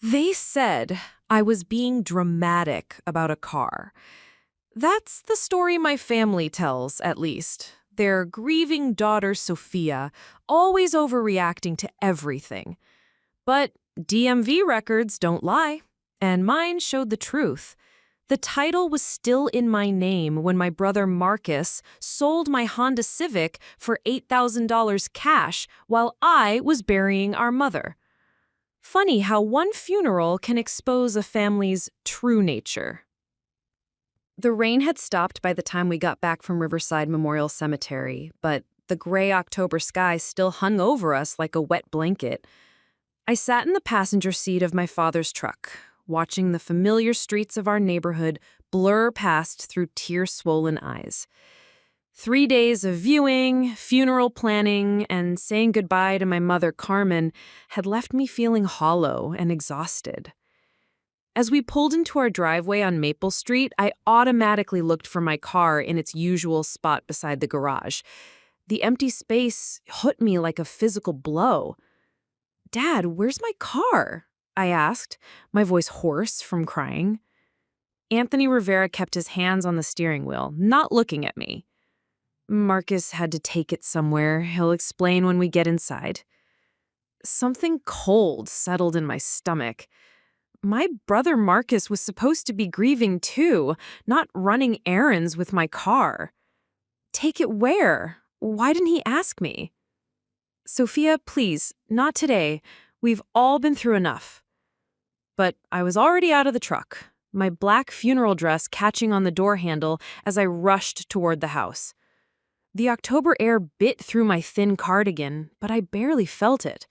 They said I was being dramatic about a car. That's the story my family tells, at least. Their grieving daughter, Sophia, always overreacting to everything. But DMV records don't lie, and mine showed the truth. The title was still in my name when my brother Marcus sold my Honda Civic for $8,000 cash while I was burying our mother. Funny how one funeral can expose a family's true nature. The rain had stopped by the time we got back from Riverside Memorial Cemetery, but the gray October sky still hung over us like a wet blanket. I sat in the passenger seat of my father's truck, watching the familiar streets of our neighborhood blur past through tear-swollen eyes. 3 days of viewing, funeral planning, and saying goodbye to my mother, Carmen, had left me feeling hollow and exhausted. As we pulled into our driveway on Maple Street, I automatically looked for my car in its usual spot beside the garage. The empty space hit me like a physical blow. "Dad, where's my car?" I asked, my voice hoarse from crying. Anthony Rivera kept his hands on the steering wheel, not looking at me. "Marcus had to take it somewhere. He'll explain when we get inside." Something cold settled in my stomach. My brother Marcus was supposed to be grieving too, not running errands with my car. Take it where? Why didn't he ask me? "Sophia, please, not today. We've all been through enough." But I was already out of the truck, my black funeral dress catching on the door handle as I rushed toward the house. The October air bit through my thin cardigan, but I barely felt it.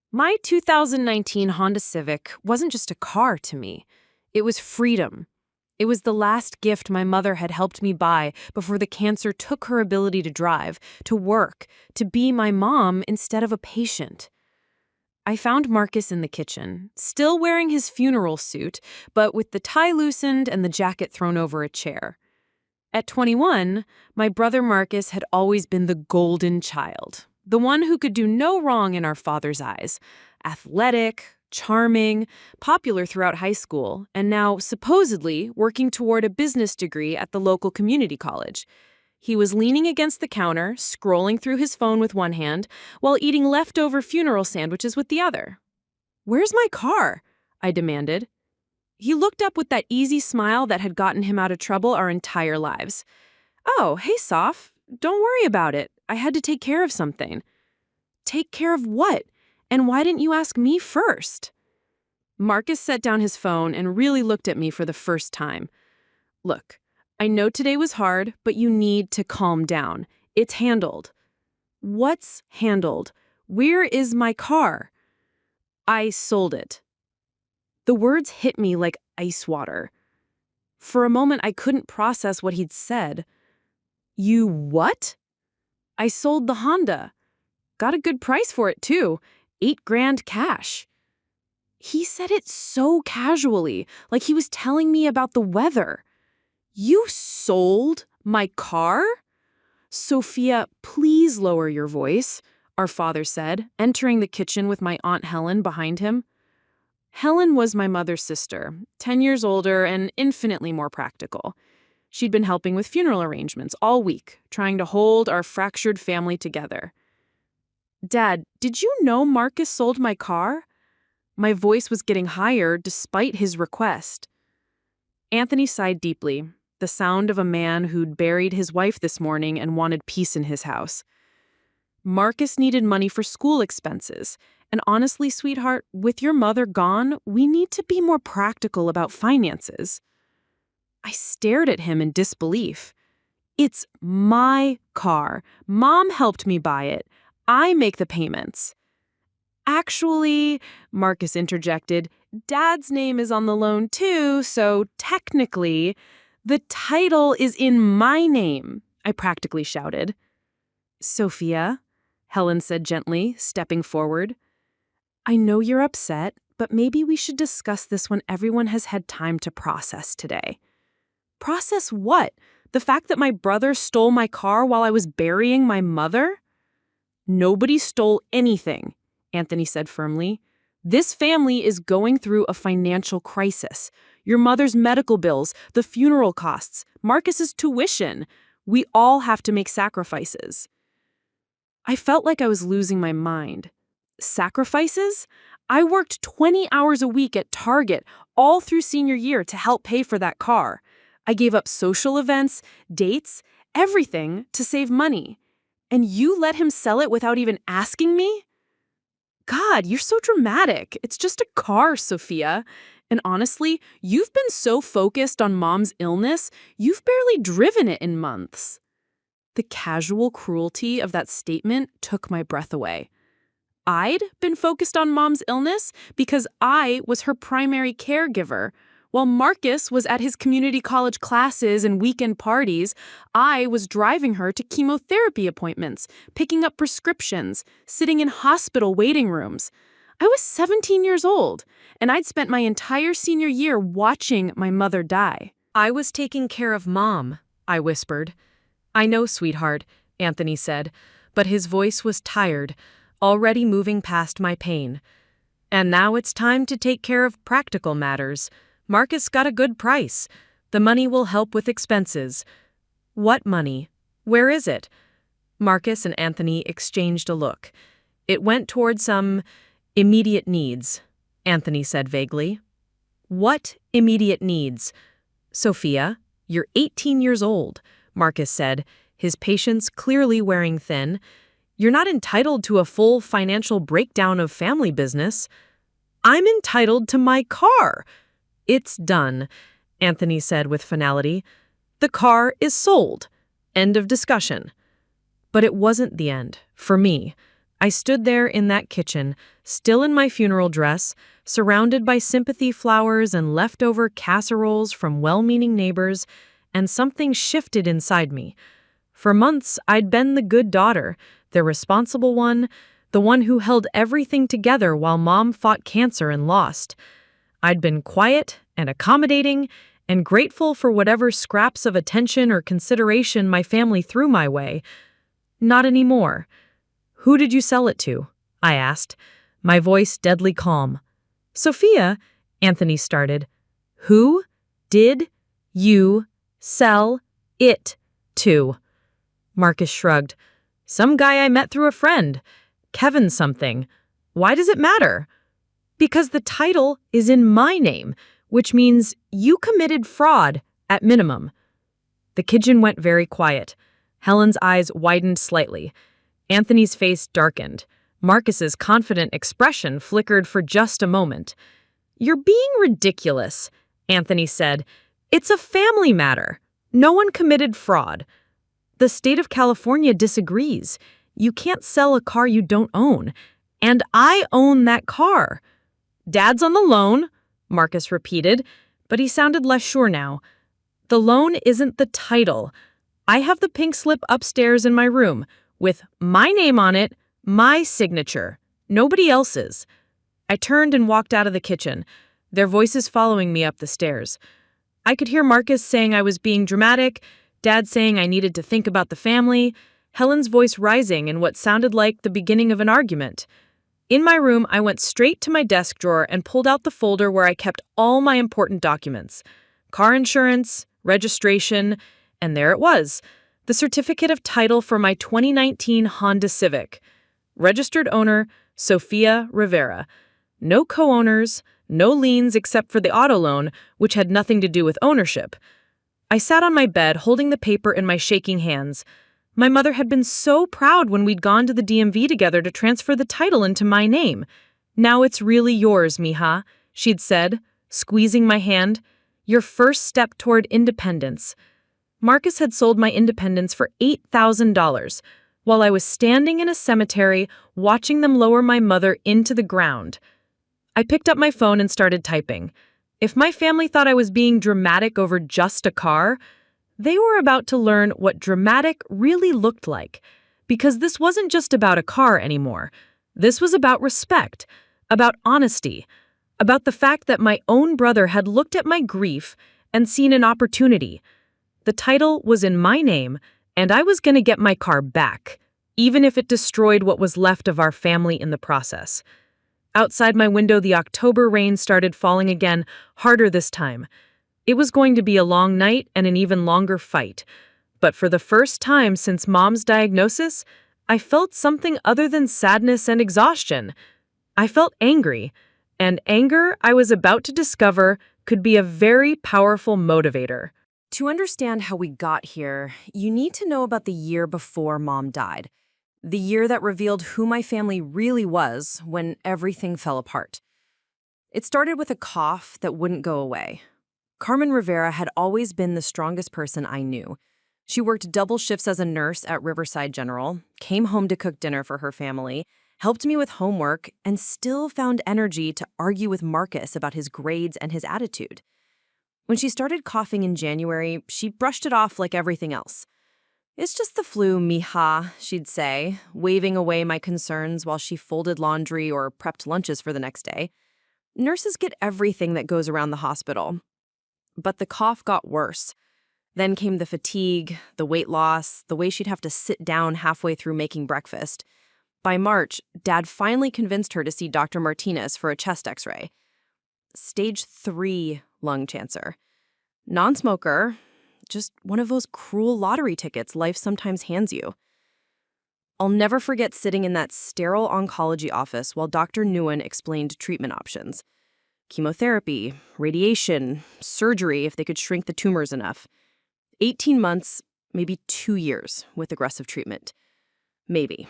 My 2019 Honda Civic wasn't just a car to me. It was freedom. It was the last gift my mother had helped me buy before the cancer took her ability to drive, to work, to be my mom instead of a patient. I found Marcus in the kitchen, still wearing his funeral suit, but with the tie loosened and the jacket thrown over a chair. At 21, my brother Marcus had always been the golden child, the one who could do no wrong in our father's eyes. Athletic, charming, popular throughout high school, and now supposedly working toward a business degree at the local community college. He was leaning against the counter, scrolling through his phone with one hand, while eating leftover funeral sandwiches with the other. "Where's my car?" I demanded. He looked up with that easy smile that had gotten him out of trouble our entire lives. "Oh, hey, Soph. Don't worry about it. I had to take care of something." "Take care of what? And why didn't you ask me first?" Marcus set down his phone and really looked at me for the first time. "Look, I know today was hard, but you need to calm down. It's handled." "What's handled? Where is my car?" "I sold it." The words hit me like ice water. For a moment, I couldn't process what he'd said. "You what?" "I sold the Honda. Got a good price for it, too. $8,000 cash." He said it so casually, like he was telling me about the weather. "You sold my car?" "Sophia, please lower your voice," our father said, entering the kitchen with my Aunt Helen behind him. Helen was my mother's sister, 10 years older and infinitely more practical. She'd been helping with funeral arrangements all week, trying to hold our fractured family together. "Dad, did you know Marcus sold my car?" My voice was getting higher despite his request. Anthony sighed deeply, the sound of a man who'd buried his wife this morning and wanted peace in his house. "Marcus needed money for school expenses. And honestly, sweetheart, with your mother gone, we need to be more practical about finances." I stared at him in disbelief. "It's my car. Mom helped me buy it. I make the payments." "Actually," Marcus interjected, "Dad's name is on the loan too, so technically, the title is in my name," I practically shouted. "Sophia," Helen said gently, stepping forward. "I know you're upset, but maybe we should discuss this when everyone has had time to process today." "Process what? The fact that my brother stole my car while I was burying my mother?" "Nobody stole anything," Anthony said firmly. This family is going through a financial crisis. Your mother's medical bills, the funeral costs, Marcus's tuition. We all have to make sacrifices. I felt like I was losing my mind. Sacrifices? I worked 20 hours a week at Target all through senior year to help pay for that car. I gave up social events, dates, everything to save money. And you let him sell it without even asking me? God, you're so dramatic. It's just a car, Sophia. And honestly, you've been so focused on Mom's illness, you've barely driven it in months. The casual cruelty of that statement took my breath away. I'd been focused on Mom's illness because I was her primary caregiver. While Marcus was at his community college classes and weekend parties, I was driving her to chemotherapy appointments, picking up prescriptions, sitting in hospital waiting rooms. I was 17 years old, and I'd spent my entire senior year watching my mother die. I was taking care of Mom, I whispered. I know, sweetheart, Anthony said, but his voice was tired, already moving past my pain. And now it's time to take care of practical matters. Marcus got a good price. The money will help with expenses. What money? Where is it? Marcus and Anthony exchanged a look. It went toward some immediate needs, Anthony said vaguely. What immediate needs? Sophia, you're 18 years old, Marcus said, his patience clearly wearing thin. You're not entitled to a full financial breakdown of family business. I'm entitled to my car. It's done, Anthony said with finality. The car is sold. End of discussion. But it wasn't the end, for me. I stood there in that kitchen, still in my funeral dress, surrounded by sympathy flowers and leftover casseroles from well-meaning neighbors, and something shifted inside me. For months, I'd been the good daughter, the responsible one, the one who held everything together while Mom fought cancer and lost. I'd been quiet and accommodating and grateful for whatever scraps of attention or consideration my family threw my way. Not anymore. Who did you sell it to? I asked, my voice deadly calm. Sophia, Anthony started. Who did you sell it to? Marcus shrugged. Some guy I met through a friend. Kevin something. Why does it matter? Because the title is in my name, which means you committed fraud, at minimum. The kitchen went very quiet. Helen's eyes widened slightly. Anthony's face darkened. Marcus's confident expression flickered for just a moment. You're being ridiculous, Anthony said. It's a family matter. No one committed fraud. The state of California disagrees. You can't sell a car you don't own. And I own that car. Dad's on the loan, Marcus repeated, but he sounded less sure now. The loan isn't the title. I have the pink slip upstairs in my room, with my name on it, my signature, nobody else's. I turned and walked out of the kitchen, their voices following me up the stairs. I could hear Marcus saying I was being dramatic, Dad saying I needed to think about the family, Helen's voice rising in what sounded like the beginning of an argument. In my room, I went straight to my desk drawer and pulled out the folder where I kept all my important documents. Car insurance, registration, and there it was, the certificate of title for my 2019 Honda Civic. Registered owner, Sophia Rivera. No co-owners, no liens except for the auto loan, which had nothing to do with ownership. I sat on my bed holding the paper in my shaking hands. My mother had been so proud when we'd gone to the DMV together to transfer the title into my name. Now it's really yours, mija, she'd said, squeezing my hand. Your first step toward independence. Marcus had sold my independence for $8,000, while I was standing in a cemetery watching them lower my mother into the ground. I picked up my phone and started typing. If my family thought I was being dramatic over just a car, they were about to learn what dramatic really looked like, because this wasn't just about a car anymore. This was about respect, about honesty, about the fact that my own brother had looked at my grief and seen an opportunity. The title was in my name, and I was going to get my car back, even if it destroyed what was left of our family in the process. Outside my window, the October rain started falling again, harder this time. It was going to be a long night and an even longer fight. But for the first time since Mom's diagnosis, I felt something other than sadness and exhaustion. I felt angry, and anger, I was about to discover, could be a very powerful motivator. To understand how we got here, you need to know about the year before Mom died. The year that revealed who my family really was when everything fell apart. It started with a cough that wouldn't go away. Carmen Rivera had always been the strongest person I knew. She worked double shifts as a nurse at Riverside General, came home to cook dinner for her family, helped me with homework, and still found energy to argue with Marcus about his grades and his attitude. When she started coughing in January, she brushed it off like everything else. "It's just the flu, mija," she'd say, waving away my concerns while she folded laundry or prepped lunches for the next day. Nurses get everything that goes around the hospital. But the cough got worse. Then came the fatigue, the weight loss, the way she'd have to sit down halfway through making breakfast. By March, Dad finally convinced her to see Dr. Martinez for a chest x-ray. Stage 3 lung cancer. Non-smoker, just one of those cruel lottery tickets life sometimes hands you. I'll never forget sitting in that sterile oncology office while Dr. Nguyen explained treatment options. Chemotherapy, radiation, surgery if they could shrink the tumors enough. 18 months, maybe 2 years with aggressive treatment. Maybe.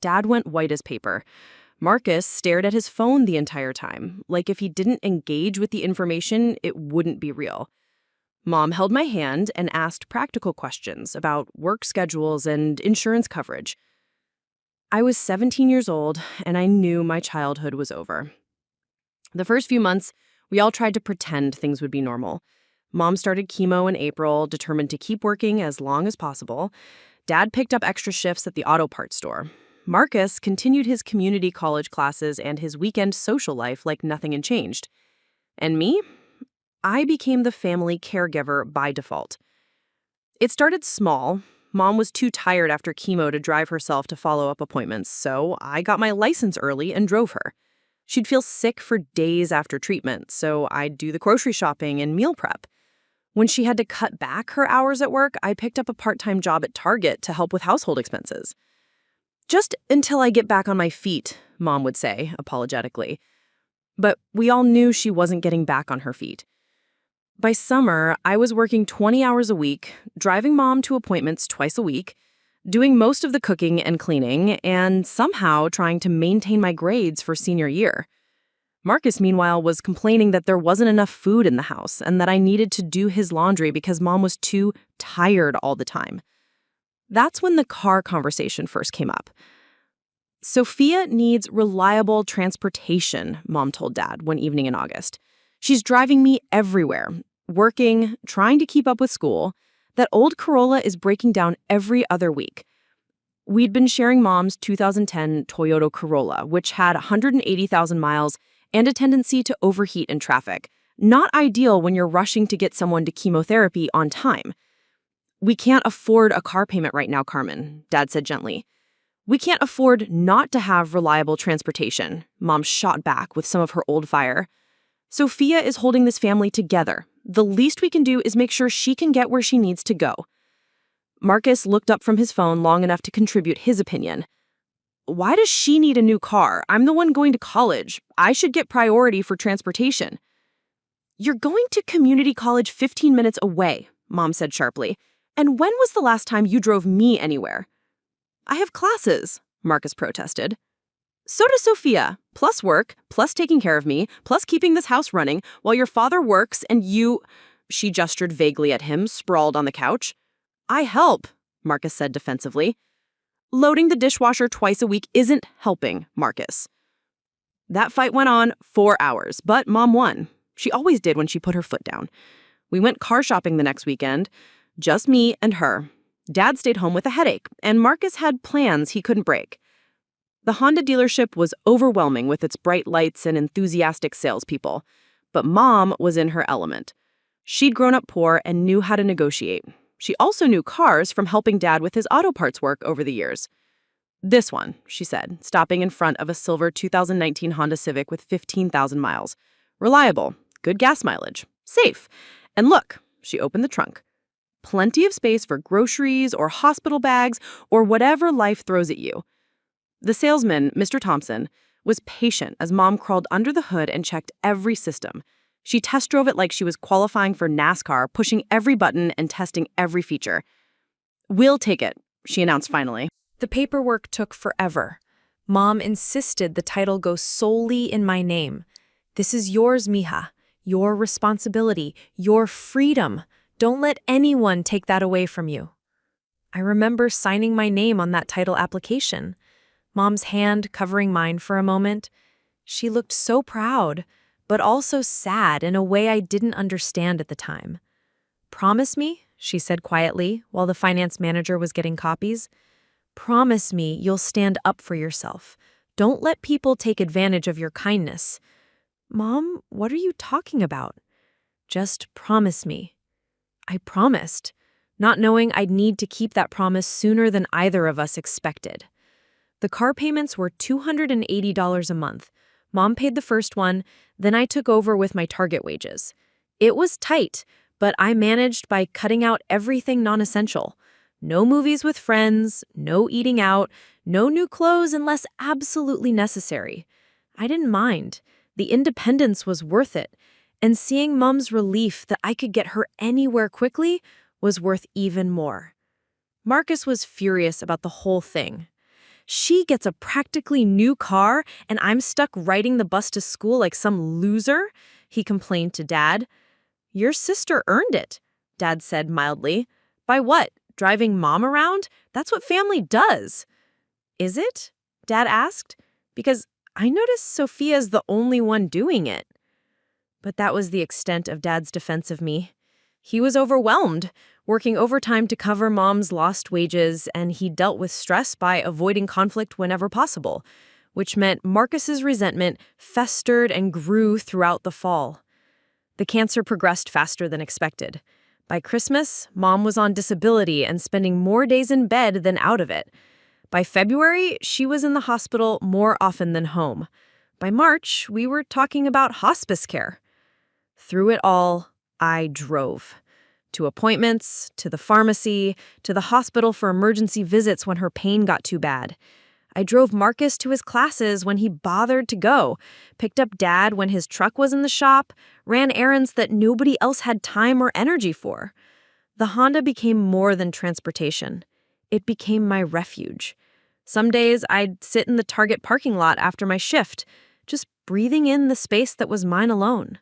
Dad went white as paper. Marcus stared at his phone the entire time, like if he didn't engage with the information, it wouldn't be real. Mom held my hand and asked practical questions about work schedules and insurance coverage. I was 17 years old, and I knew my childhood was over. The first few months, we all tried to pretend things would be normal. Mom started chemo in April, determined to keep working as long as possible. Dad picked up extra shifts at the auto parts store. Marcus continued his community college classes and his weekend social life like nothing had changed. And me? I became the family caregiver by default. It started small. Mom was too tired after chemo to drive herself to follow-up appointments, so I got my license early and drove her. She'd feel sick for days after treatment, so I'd do the grocery shopping and meal prep. When she had to cut back her hours at work, I picked up a part-time job at Target to help with household expenses. "Just until I get back on my feet," Mom would say, apologetically. But we all knew she wasn't getting back on her feet. By summer, I was working 20 hours a week, driving Mom to appointments twice a week, doing most of the cooking and cleaning, and somehow trying to maintain my grades for senior year. Marcus, meanwhile, was complaining that there wasn't enough food in the house and that I needed to do his laundry because Mom was too tired all the time. That's when the car conversation first came up. "Sophia needs reliable transportation," Mom told Dad one evening in August. "She's driving me everywhere, working, trying to keep up with school. That old Corolla is breaking down every other week." We'd been sharing Mom's 2010 Toyota Corolla, which had 180,000 miles and a tendency to overheat in traffic. Not ideal when you're rushing to get someone to chemotherapy on time. "We can't afford a car payment right now, Carmen," Dad said gently. "We can't afford not to have reliable transportation," Mom shot back with some of her old fire. "Sophia is holding this family together. The least we can do is make sure she can get where she needs to go." Marcus looked up from his phone long enough to contribute his opinion. "Why does she need a new car? I'm the one going to college. I should get priority for transportation." "You're going to community college 15 minutes away," Mom said sharply. "And when was the last time you drove me anywhere?" "I have classes," Marcus protested. "So does Sophia, plus work, plus taking care of me, plus keeping this house running, while your father works and you—" She gestured vaguely at him, sprawled on the couch. "I help," Marcus said defensively. "Loading the dishwasher twice a week isn't helping, Marcus." That fight went on 4 hours, but Mom won. She always did when she put her foot down. We went car shopping the next weekend. Just me and her. Dad stayed home with a headache, and Marcus had plans he couldn't break. The Honda dealership was overwhelming with its bright lights and enthusiastic salespeople, but Mom was in her element. She'd grown up poor and knew how to negotiate. She also knew cars from helping Dad with his auto parts work over the years. This one, she said, stopping in front of a silver 2019 Honda Civic with 15,000 miles. Reliable, good gas mileage, safe. And look, she opened the trunk. Plenty of space for groceries or hospital bags or whatever life throws at you. The salesman, Mr. Thompson, was patient as Mom crawled under the hood and checked every system. She test drove it like she was qualifying for NASCAR, pushing every button and testing every feature. "We'll take it," she announced finally. The paperwork took forever. Mom insisted the title go solely in my name. This is yours, mija. Your responsibility, your freedom. Don't let anyone take that away from you. I remember signing my name on that title application. Mom's hand covering mine for a moment. She looked so proud, but also sad in a way I didn't understand at the time. "Promise me," she said quietly while the finance manager was getting copies. "Promise me you'll stand up for yourself. Don't let people take advantage of your kindness." "Mom, what are you talking about?" "Just promise me." I promised, not knowing I'd need to keep that promise sooner than either of us expected. The car payments were $280 a month. Mom paid the first one, then I took over with my target wages. It was tight, but I managed by cutting out everything non-essential. No movies with friends, no eating out, no new clothes unless absolutely necessary. I didn't mind. The independence was worth it, and seeing Mom's relief that I could get her anywhere quickly was worth even more. Marcus was furious about the whole thing. "She gets a practically new car, and I'm stuck riding the bus to school like some loser," he complained to Dad. "Your sister earned it," Dad said mildly. "By what? Driving Mom around? That's what family does." "Is it?" Dad asked. "Because I noticed Sophia's the only one doing it." But that was the extent of Dad's defense of me. He was overwhelmed, working overtime to cover Mom's lost wages, and he dealt with stress by avoiding conflict whenever possible, which meant Marcus's resentment festered and grew throughout the fall. The cancer progressed faster than expected. By Christmas, Mom was on disability and spending more days in bed than out of it. By February, she was in the hospital more often than home. By March, we were talking about hospice care. Through it all, I drove. To appointments, to the pharmacy, to the hospital for emergency visits when her pain got too bad. I drove Marcus to his classes when he bothered to go, picked up Dad when his truck was in the shop, ran errands that nobody else had time or energy for. The Honda became more than transportation. It became my refuge. Some days I'd sit in the Target parking lot after my shift, just breathing in the space that was mine alone.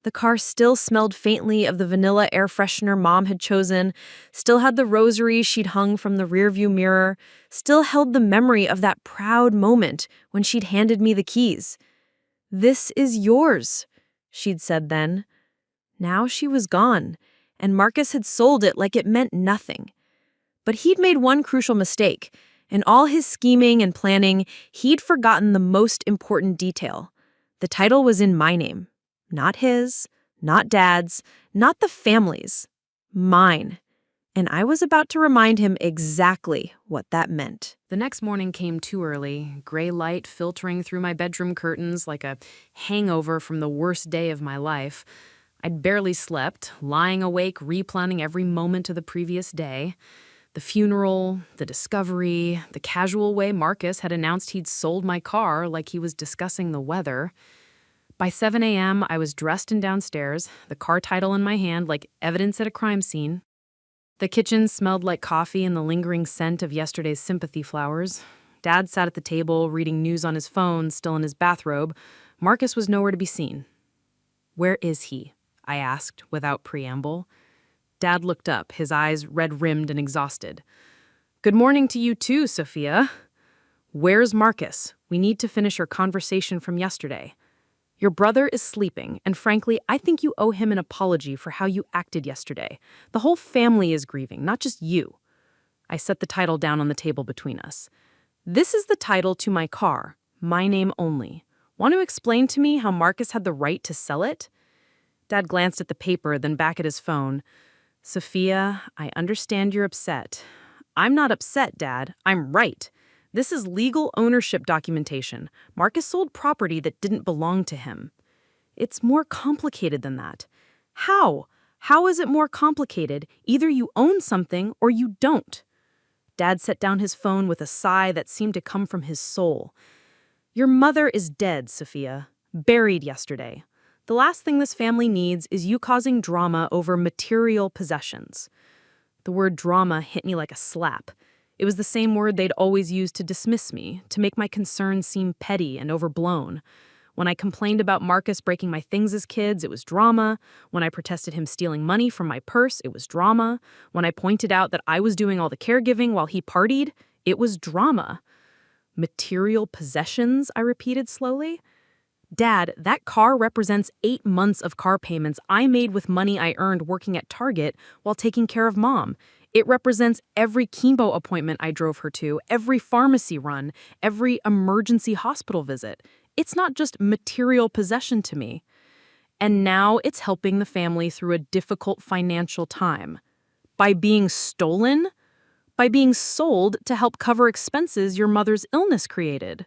The car still smelled faintly of the vanilla air freshener Mom had chosen, still had the rosary she'd hung from the rearview mirror, still held the memory of that proud moment when she'd handed me the keys. "This is yours," she'd said then. Now she was gone, and Marcus had sold it like it meant nothing. But he'd made one crucial mistake. In all his scheming and planning, he'd forgotten the most important detail. The title was in my name. Not his, not Dad's, not the family's. Mine. And I was about to remind him exactly what that meant. The next morning came too early, gray light filtering through my bedroom curtains like a hangover from the worst day of my life. I'd barely slept, lying awake, replanning every moment of the previous day. The funeral, the discovery, the casual way Marcus had announced he'd sold my car like he was discussing the weather. By 7 a.m., I was dressed and downstairs, the car title in my hand like evidence at a crime scene. The kitchen smelled like coffee and the lingering scent of yesterday's sympathy flowers. Dad sat at the table, reading news on his phone, still in his bathrobe. Marcus was nowhere to be seen. "Where is he?" I asked, without preamble. Dad looked up, his eyes red-rimmed and exhausted. "Good morning to you too, Sophia." "Where's Marcus? We need to finish our conversation from yesterday." "Your brother is sleeping, and frankly, I think you owe him an apology for how you acted yesterday. The whole family is grieving, not just you." I set the title down on the table between us. "This is the title to my car, my name only. Want to explain to me how Marcus had the right to sell it?" Dad glanced at the paper, then back at his phone. "Sophia, I understand you're upset." "I'm not upset, Dad. I'm right. This is legal ownership documentation. Marcus sold property that didn't belong to him. It's more complicated than that. How? How is it more complicated? Either you own something or you don't. Dad set down his phone with a sigh that seemed to come from his soul. Your mother is dead, Sophia. Buried yesterday. The last thing this family needs is you causing drama over material possessions. The word drama hit me like a slap. It was the same word they'd always used to dismiss me, to make my concerns seem petty and overblown. When I complained about Marcus breaking my things as kids, it was drama. When I protested him stealing money from my purse, it was drama. When I pointed out that I was doing all the caregiving while he partied, it was drama. Material possessions, I repeated slowly. Dad, that car represents 8 months of car payments I made with money I earned working at Target while taking care of Mom. It represents every chemo appointment I drove her to, every pharmacy run, every emergency hospital visit. It's not just material possession to me. And now it's helping the family through a difficult financial time. By being stolen? By being sold to help cover expenses your mother's illness created.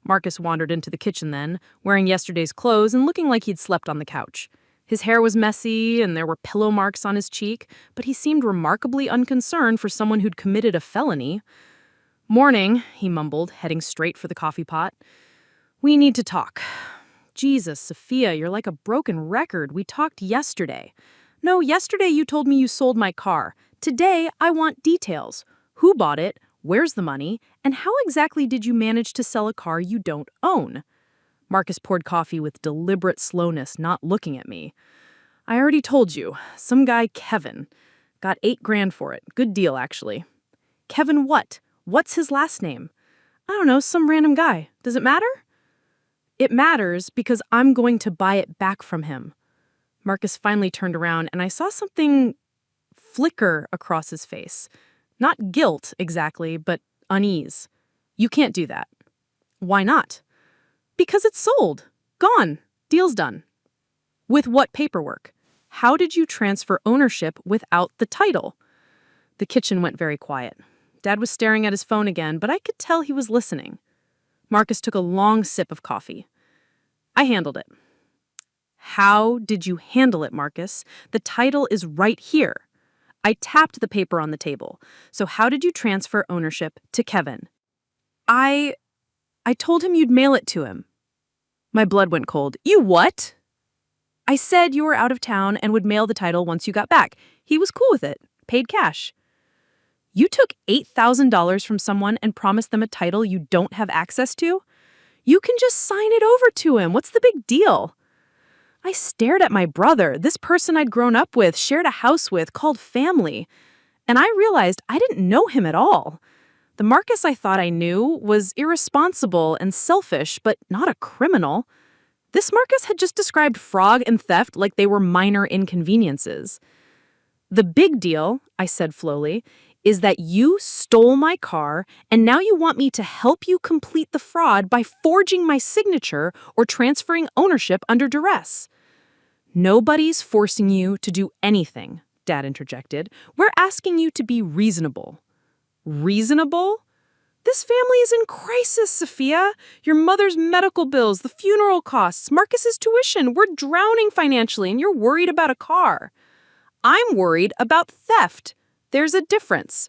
Marcus wandered into the kitchen then, wearing yesterday's clothes and looking like he'd slept on the couch. His hair was messy and there were pillow marks on his cheek, but he seemed remarkably unconcerned for someone who'd committed a felony. "Morning," he mumbled, heading straight for the coffee pot. "We need to talk." "Jesus, Sophia, you're like a broken record. We talked yesterday." "No, yesterday you told me you sold my car. Today I want details. Who bought it? Where's the money? And how exactly did you manage to sell a car you don't own?" Marcus poured coffee with deliberate slowness, not looking at me. "I already told you. Some guy, Kevin. Got $8,000 for it. Good deal, actually." "Kevin what? What's his last name?" "I don't know, some random guy. Does it matter?" "It matters because I'm going to buy it back from him." Marcus finally turned around and I saw something flicker across his face. Not guilt, exactly, but unease. "You can't do that." "Why not?" "Because it's sold. Gone. Deal's done." "With what paperwork? How did you transfer ownership without the title?" The kitchen went very quiet. Dad was staring at his phone again, but I could tell he was listening. Marcus took a long sip of coffee. "I handled it." "How did you handle it, Marcus? The title is right here." I tapped the paper on the table. "So how did you transfer ownership to Kevin?" I told him you'd mail it to him." My blood went cold. "You what?" "I said you were out of town and would mail the title once you got back. He was cool with it. Paid cash." "You took $8,000 from someone and promised them a title you don't have access to? You can just sign it over to him. What's the big deal?" I stared at my brother, this person I'd grown up with, shared a house with, called family. And I realized I didn't know him at all. The Marcus I thought I knew was irresponsible and selfish, but not a criminal. This Marcus had just described fraud and theft like they were minor inconveniences. "The big deal," I said slowly, "is that you stole my car and now you want me to help you complete the fraud by forging my signature or transferring ownership under duress." "Nobody's forcing you to do anything," Dad interjected. "We're asking you to be reasonable." "Reasonable? This family is in crisis, Sophia. Your mother's medical bills, the funeral costs, Marcus's tuition. We're drowning financially and you're worried about a car." "I'm worried about theft. There's a difference."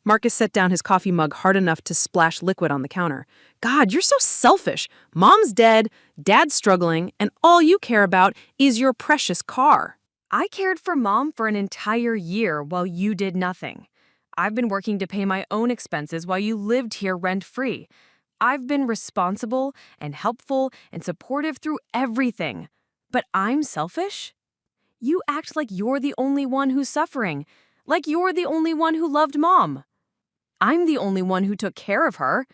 Marcus set down his coffee mug hard enough to splash liquid on the counter. "God, you're so selfish. Mom's dead, Dad's struggling, and all you care about is your precious car." I cared for Mom for an entire year while you did nothing. I've been working to pay my own expenses while you lived here rent-free. I've been responsible and helpful and supportive through everything. But I'm selfish? You act like you're the only one who's suffering, like you're the only one who loved Mom. I'm the only one who took care of her.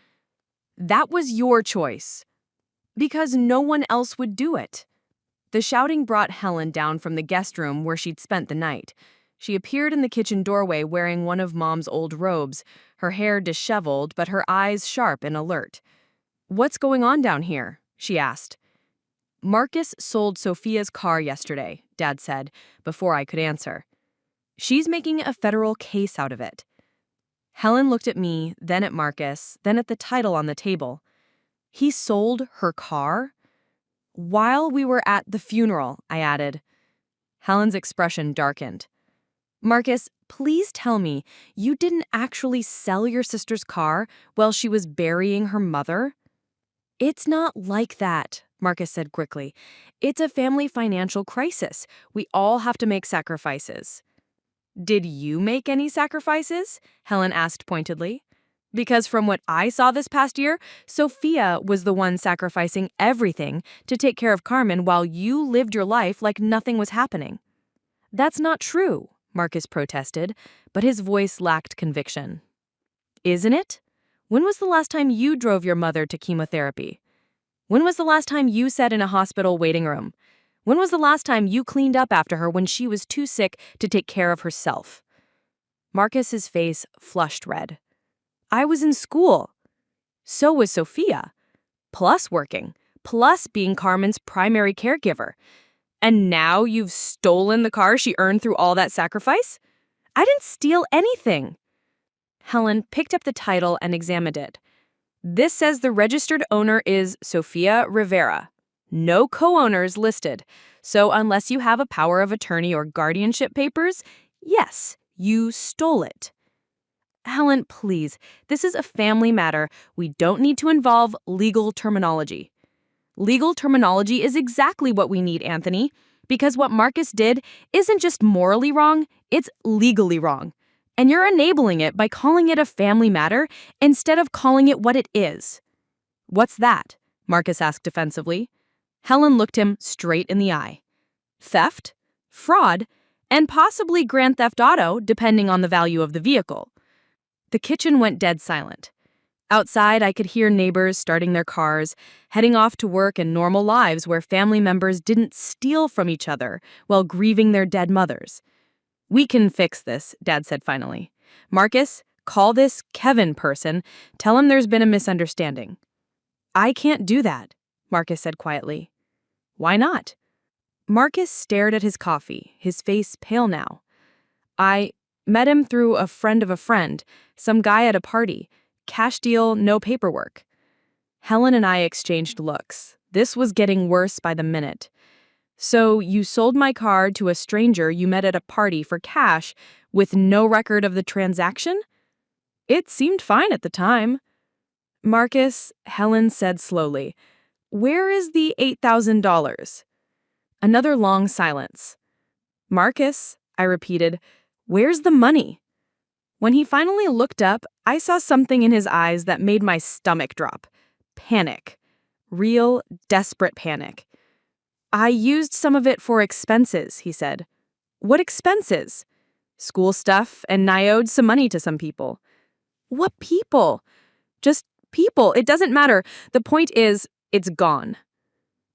That was your choice. Because no one else would do it. The shouting brought Helen down from the guest room where she'd spent the night. She appeared in the kitchen doorway wearing one of Mom's old robes, her hair disheveled but her eyes sharp and alert. "What's going on down here?" she asked. "Marcus sold Sophia's car yesterday," Dad said, before I could answer. "She's making a federal case out of it." Helen looked at me, then at Marcus, then at the title on the table. He sold her car? While we were at the funeral, I added. Helen's expression darkened. Marcus, please tell me you didn't actually sell your sister's car while she was burying her mother? It's not like that, Marcus said quickly. It's a family financial crisis. We all have to make sacrifices. Did you make any sacrifices? Helen asked pointedly. Because from what I saw this past year, Sophia was the one sacrificing everything to take care of Carmen while you lived your life like nothing was happening. That's not true, Marcus protested, but his voice lacked conviction. Isn't it? When was the last time you drove your mother to chemotherapy? When was the last time you sat in a hospital waiting room? When was the last time you cleaned up after her when she was too sick to take care of herself? Marcus's face flushed red. I was in school. So was Sophia. Plus working. Plus being Carmen's primary caregiver. And now you've stolen the car she earned through all that sacrifice? I didn't steal anything. Helen picked up the title and examined it. This says the registered owner is Sophia Rivera. No co-owners listed. So unless you have a power of attorney or guardianship papers, yes, you stole it. Helen, please, this is a family matter. We don't need to involve legal terminology. Legal terminology is exactly what we need, Anthony, because what Marcus did isn't just morally wrong, it's legally wrong. And you're enabling it by calling it a family matter instead of calling it what it is. What's that? Marcus asked defensively. Helen looked him straight in the eye. Theft, fraud, and possibly grand theft auto, depending on the value of the vehicle. The kitchen went dead silent. Outside, I could hear neighbors starting their cars, heading off to work and normal lives where family members didn't steal from each other while grieving their dead mothers. We can fix this, Dad said finally. Marcus, call this Kevin person. Tell him there's been a misunderstanding. I can't do that, Marcus said quietly. Why not? Marcus stared at his coffee, his face pale now. I met him through a friend of a friend, some guy at a party. Cash deal, no paperwork. Helen and I exchanged looks. This was getting worse by the minute. So you sold my car to a stranger you met at a party for cash with no record of the transaction? It seemed fine at the time. Marcus, Helen said slowly, where is the $8,000? Another long silence. Marcus, I repeated, where's the money? When he finally looked up, I saw something in his eyes that made my stomach drop. Panic. Real, desperate panic. I used some of it for expenses, he said. What expenses? School stuff, and I owed some money to some people. What people? Just people. It doesn't matter. The point is, it's gone.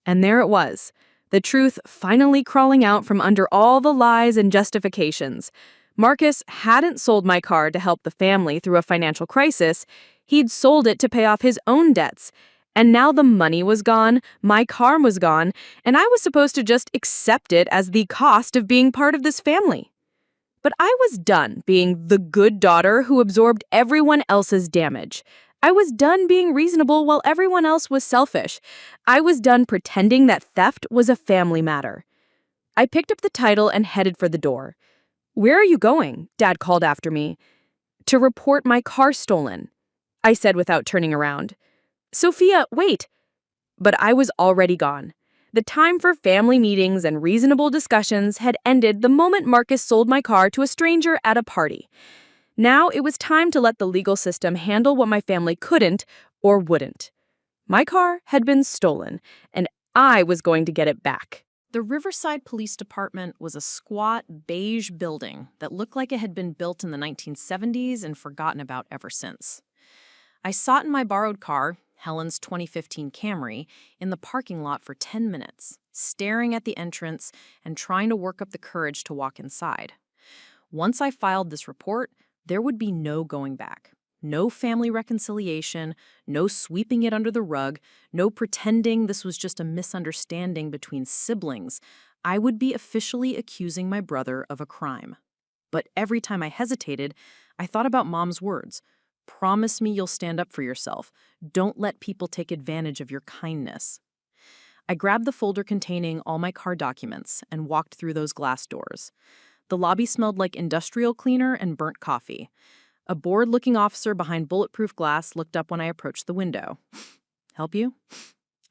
And there it was. The truth finally crawling out from under all the lies and justifications. Marcus hadn't sold my car to help the family through a financial crisis. He'd sold it to pay off his own debts. And now the money was gone, my car was gone, and I was supposed to just accept it as the cost of being part of this family. But I was done being the good daughter who absorbed everyone else's damage. I was done being reasonable while everyone else was selfish. I was done pretending that theft was a family matter. I picked up the title and headed for the door. Where are you going? Dad called after me. To report my car stolen, I said without turning around. Sophia, wait. But I was already gone. The time for family meetings and reasonable discussions had ended the moment Marcus sold my car to a stranger at a party. Now it was time to let the legal system handle what my family couldn't or wouldn't. My car had been stolen, and I was going to get it back. The Riverside Police Department was a squat, beige building that looked like it had been built in the 1970s and forgotten about ever since. I sat in my borrowed car, Helen's 2015 Camry, in the parking lot for 10 minutes, staring at the entrance and trying to work up the courage to walk inside. Once I filed this report, there would be no going back. No family reconciliation, no sweeping it under the rug, no pretending this was just a misunderstanding between siblings. I would be officially accusing my brother of a crime. But every time I hesitated, I thought about Mom's words. Promise me you'll stand up for yourself. Don't let people take advantage of your kindness. I grabbed the folder containing all my car documents and walked through those glass doors. The lobby smelled like industrial cleaner and burnt coffee. A bored-looking officer behind bulletproof glass looked up when I approached the window. Help you?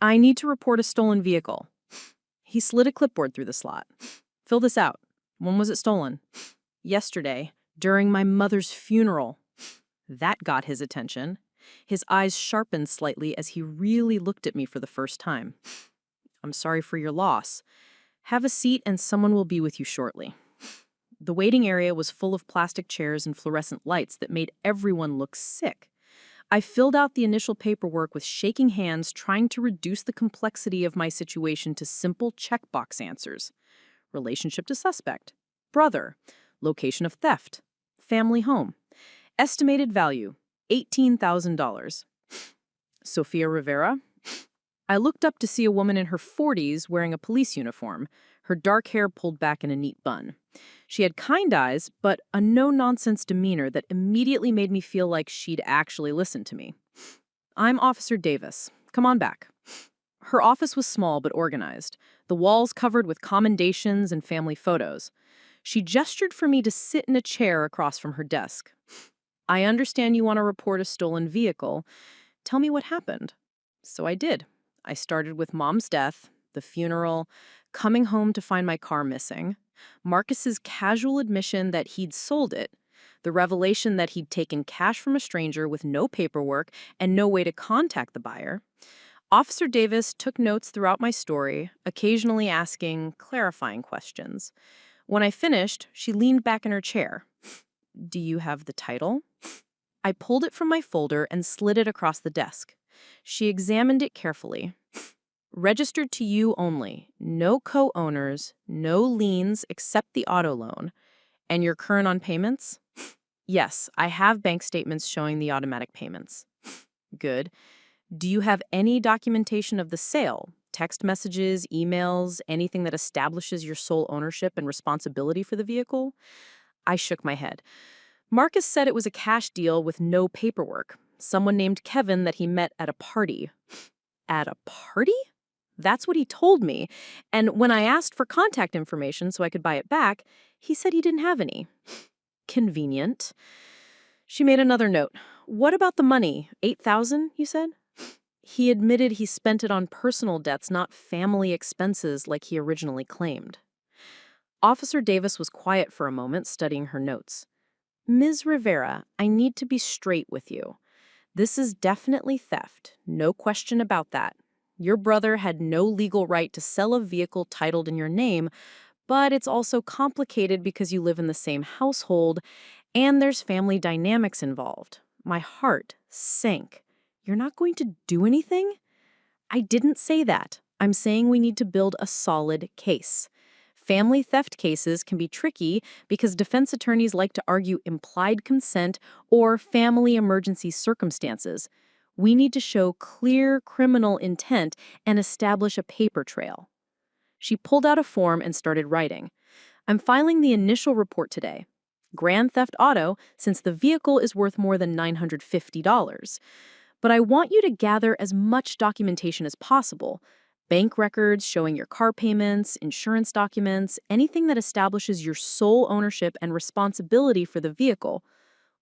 I need to report a stolen vehicle. He slid a clipboard through the slot. Fill this out. When was it stolen? Yesterday, during my mother's funeral. That got his attention. His eyes sharpened slightly as he really looked at me for the first time. I'm sorry for your loss. Have a seat and someone will be with you shortly. The waiting area was full of plastic chairs and fluorescent lights that made everyone look sick. I filled out the initial paperwork with shaking hands, trying to reduce the complexity of my situation to simple checkbox answers. Relationship to suspect. Brother. Location of theft. Family home. Estimated value. $18,000. Sophia Rivera. I looked up to see a woman in her 40s wearing a police uniform, her dark hair pulled back in a neat bun. She had kind eyes, but a no-nonsense demeanor that immediately made me feel like she'd actually listened to me. I'm Officer Davis. Come on back. Her office was small but organized, the walls covered with commendations and family photos. She gestured for me to sit in a chair across from her desk. I understand you want to report a stolen vehicle. Tell me what happened. So I did. I started with Mom's death, the funeral, coming home to find my car missing, Marcus's casual admission that he'd sold it, the revelation that he'd taken cash from a stranger with no paperwork and no way to contact the buyer. Officer Davis took notes throughout my story, occasionally asking clarifying questions. When I finished, she leaned back in her chair. Do you have the title? I pulled it from my folder and slid it across the desk. She examined it carefully. Registered to you only. No co-owners, no liens except the auto loan. And you're current on payments? Yes, I have bank statements showing the automatic payments. Good. Do you have any documentation of the sale? Text messages, emails, anything that establishes your sole ownership and responsibility for the vehicle? I shook my head. Marcus said it was a cash deal with no paperwork. Someone named Kevin that he met at a party. At a party? That's what he told me. And when I asked for contact information so I could buy it back, he said he didn't have any. Convenient. She made another note. What about the money? $8,000, you said? He admitted he spent it on personal debts, not family expenses like he originally claimed. Officer Davis was quiet for a moment, studying her notes. Ms. Rivera, I need to be straight with you. This is definitely theft. No question about that. Your brother had no legal right to sell a vehicle titled in your name, but it's also complicated because you live in the same household and there's family dynamics involved. My heart sank. You're not going to do anything? I didn't say that. I'm saying we need to build a solid case. Family theft cases can be tricky because defense attorneys like to argue implied consent or family emergency circumstances. We need to show clear criminal intent and establish a paper trail. She pulled out a form and started writing. I'm filing the initial report today. Grand theft auto, since the vehicle is worth more than $950. But I want you to gather as much documentation as possible. Bank records showing your car payments, insurance documents, anything that establishes your sole ownership and responsibility for the vehicle.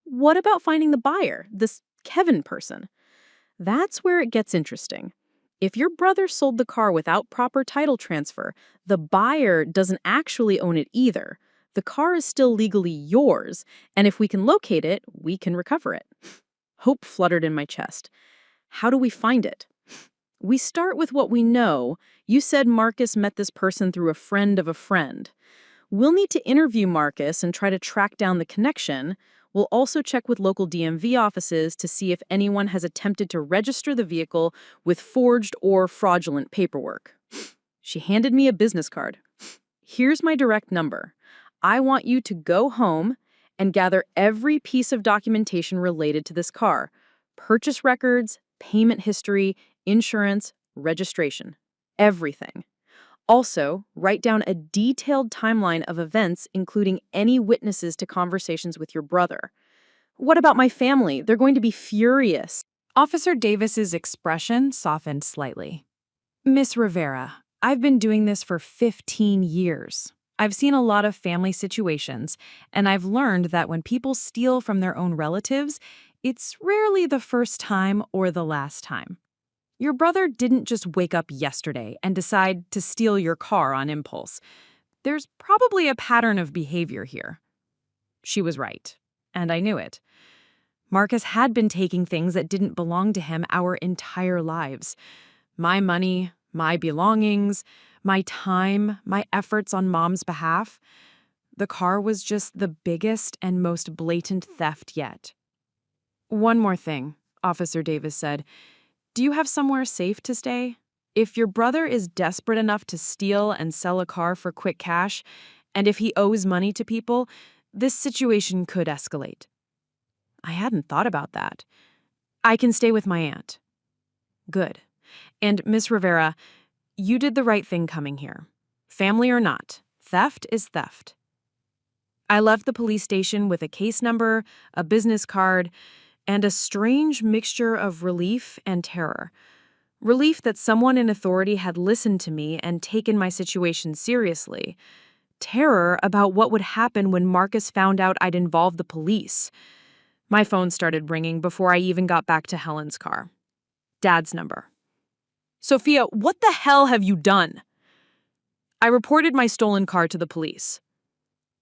What about finding the buyer, this Kevin person? That's where it gets interesting. If your brother sold the car without proper title transfer, the buyer doesn't actually own it either. The car is still legally yours, and if we can locate it, we can recover it. Hope fluttered in my chest. How do we find it? We start with what we know. You said Marcus met this person through a friend of a friend. We'll need to interview Marcus and try to track down the connection. We'll also check with local DMV offices to see if anyone has attempted to register the vehicle with forged or fraudulent paperwork. She handed me a business card. Here's my direct number. I want you to go home and gather every piece of documentation related to this car. Purchase records, payment history, insurance, registration. Everything. Also, write down a detailed timeline of events, including any witnesses to conversations with your brother. What about my family? They're going to be furious. Officer Davis's expression softened slightly. Miss Rivera, I've been doing this for 15 years. I've seen a lot of family situations, and I've learned that when people steal from their own relatives, it's rarely the first time or the last time. Your brother didn't just wake up yesterday and decide to steal your car on impulse. There's probably a pattern of behavior here. She was right, and I knew it. Marcus had been taking things that didn't belong to him our entire lives. My money, my belongings, my time, my efforts on Mom's behalf. The car was just the biggest and most blatant theft yet. One more thing, Officer Davis said. Do you have somewhere safe to stay? If your brother is desperate enough to steal and sell a car for quick cash, and if he owes money to people, this situation could escalate. I hadn't thought about that. I can stay with my aunt. Good. And Miss Rivera, you did the right thing coming here. Family or not, theft is theft. I left the police station with a case number, a business card, and a strange mixture of relief and terror. Relief that someone in authority had listened to me and taken my situation seriously. Terror about what would happen when Marcus found out I'd involved the police. My phone started ringing before I even got back to Helen's car. Dad's number. Sophia, what the hell have you done? I reported my stolen car to the police.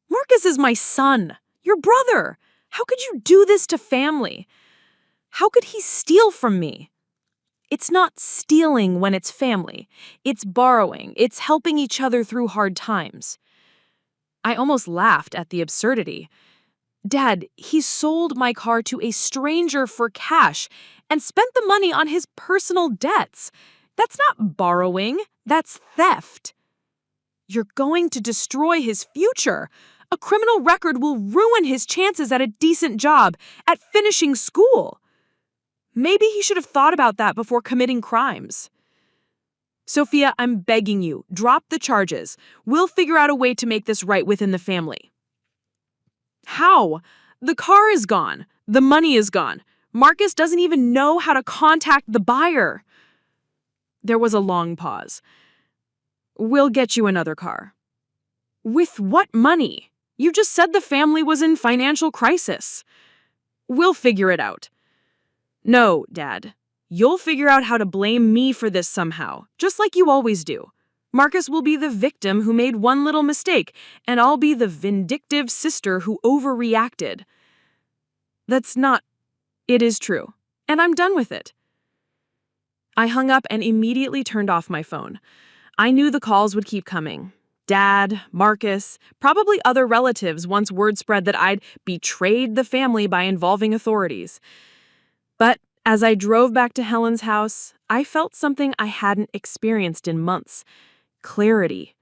Marcus is my son, your brother. How could you do this to family? How could he steal from me? It's not stealing when it's family. It's borrowing. It's helping each other through hard times. I almost laughed at the absurdity. Dad, he sold my car to a stranger for cash and spent the money on his personal debts. That's not borrowing, that's theft. You're going to destroy his future. A criminal record will ruin his chances at a decent job, at finishing school. Maybe he should have thought about that before committing crimes. Sophia, I'm begging you, drop the charges. We'll figure out a way to make this right within the family. How? The car is gone. The money is gone. Marcus doesn't even know how to contact the buyer. There was a long pause. We'll get you another car. With what money? You just said the family was in financial crisis. We'll figure it out. No, Dad. You'll figure out how to blame me for this somehow, just like you always do. Marcus will be the victim who made one little mistake, and I'll be the vindictive sister who overreacted. That's not... It is true, and I'm done with it. I hung up and immediately turned off my phone. I knew the calls would keep coming. Dad, Marcus, probably other relatives once word spread that I'd betrayed the family by involving authorities. But as I drove back to Helen's house, I felt something I hadn't experienced in months. Clarity.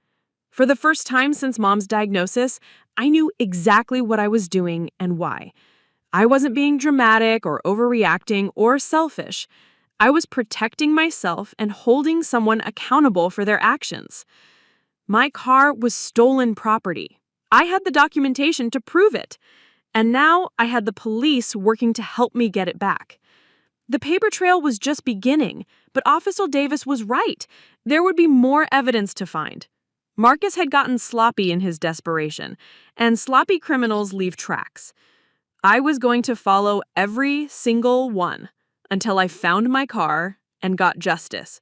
For the first time since Mom's diagnosis, I knew exactly what I was doing and why. I wasn't being dramatic or overreacting or selfish. I was protecting myself and holding someone accountable for their actions. My car was stolen property. I had the documentation to prove it. And now I had the police working to help me get it back. The paper trail was just beginning, but Officer Davis was right. There would be more evidence to find. Marcus had gotten sloppy in his desperation, and sloppy criminals leave tracks. I was going to follow every single one until I found my car and got justice,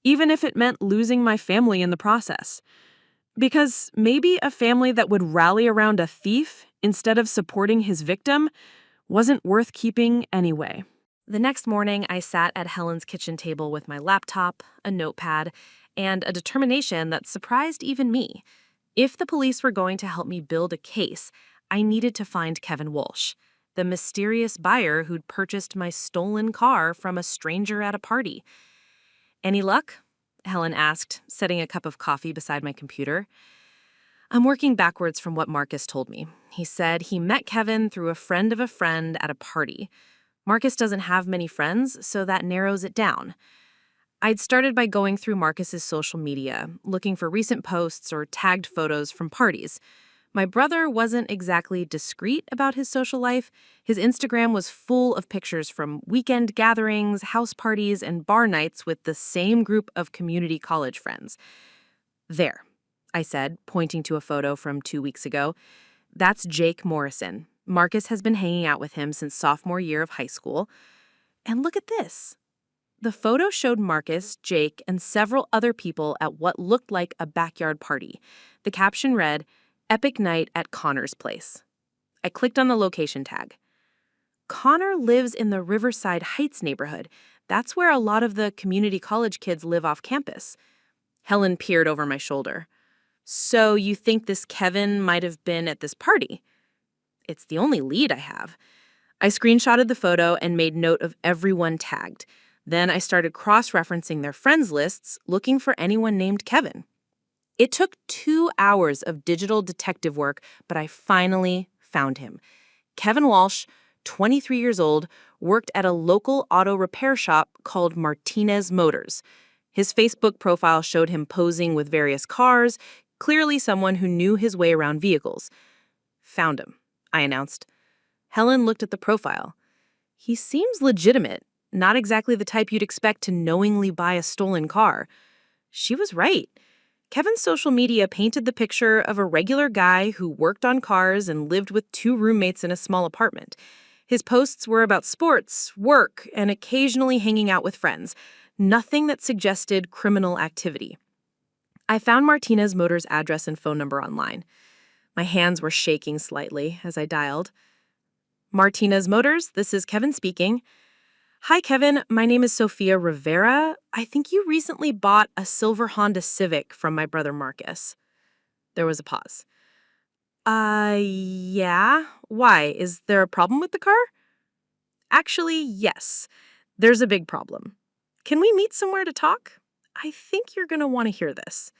even if it meant losing my family in the process. Because maybe a family that would rally around a thief instead of supporting his victim wasn't worth keeping anyway. The next morning, I sat at Helen's kitchen table with my laptop, a notepad, and a determination that surprised even me. If the police were going to help me build a case, I needed to find Kevin Walsh, the mysterious buyer who'd purchased my stolen car from a stranger at a party. Any luck? Helen asked, setting a cup of coffee beside my computer. I'm working backwards from what Marcus told me. He said he met Kevin through a friend of a friend at a party. Marcus doesn't have many friends, so that narrows it down. I'd started by going through Marcus's social media, looking for recent posts or tagged photos from parties. My brother wasn't exactly discreet about his social life. His Instagram was full of pictures from weekend gatherings, house parties, and bar nights with the same group of community college friends. There, I said, pointing to a photo from 2 weeks ago. That's Jake Morrison. Marcus has been hanging out with him since sophomore year of high school. And look at this. The photo showed Marcus, Jake, and several other people at what looked like a backyard party. The caption read, "Epic night at Connor's place." I clicked on the location tag. Connor lives in the Riverside Heights neighborhood. That's where a lot of the community college kids live off campus. Helen peered over my shoulder. "So you think this Kevin might have been at this party?" It's the only lead I have. I screenshotted the photo and made note of everyone tagged. Then I started cross-referencing their friends lists, looking for anyone named Kevin. It took 2 hours of digital detective work, but I finally found him. Kevin Walsh, 23 years old, worked at a local auto repair shop called Martinez Motors. His Facebook profile showed him posing with various cars, clearly someone who knew his way around vehicles. "Found him," I announced. Helen looked at the profile. "He seems legitimate, not exactly the type you'd expect to knowingly buy a stolen car." She was right. Kevin's social media painted the picture of a regular guy who worked on cars and lived with 2 roommates in a small apartment. His posts were about sports, work, and occasionally hanging out with friends. Nothing that suggested criminal activity. I found Martinez Motors' address and phone number online. My hands were shaking slightly as I dialed. "Martinez Motors, this is Kevin speaking." "Hi, Kevin. My name is Sophia Rivera. I think you recently bought a silver Honda Civic from my brother Marcus." There was a pause. Yeah. Why? Is there a problem with the car?" "Actually, yes. There's a big problem. Can we meet somewhere to talk? I think you're going to want to hear this."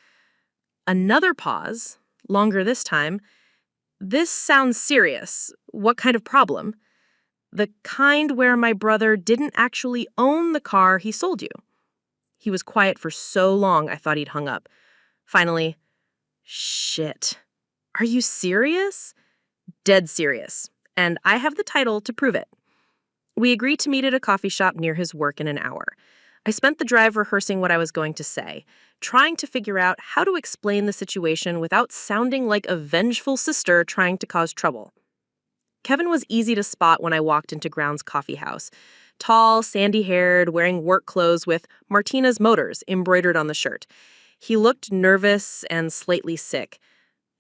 Another pause, longer this time. "This sounds serious. What kind of problem?" "The kind where my brother didn't actually own the car he sold you." He was quiet for so long I thought he'd hung up. Finally, "Shit. Are you serious?" "Dead serious. And I have the title to prove it." We agreed to meet at a coffee shop near his work in an hour. I spent the drive rehearsing what I was going to say, trying to figure out how to explain the situation without sounding like a vengeful sister trying to cause trouble. Kevin was easy to spot when I walked into Ground's coffee house. Tall, sandy-haired, wearing work clothes with Martinez Motors embroidered on the shirt. He looked nervous and slightly sick.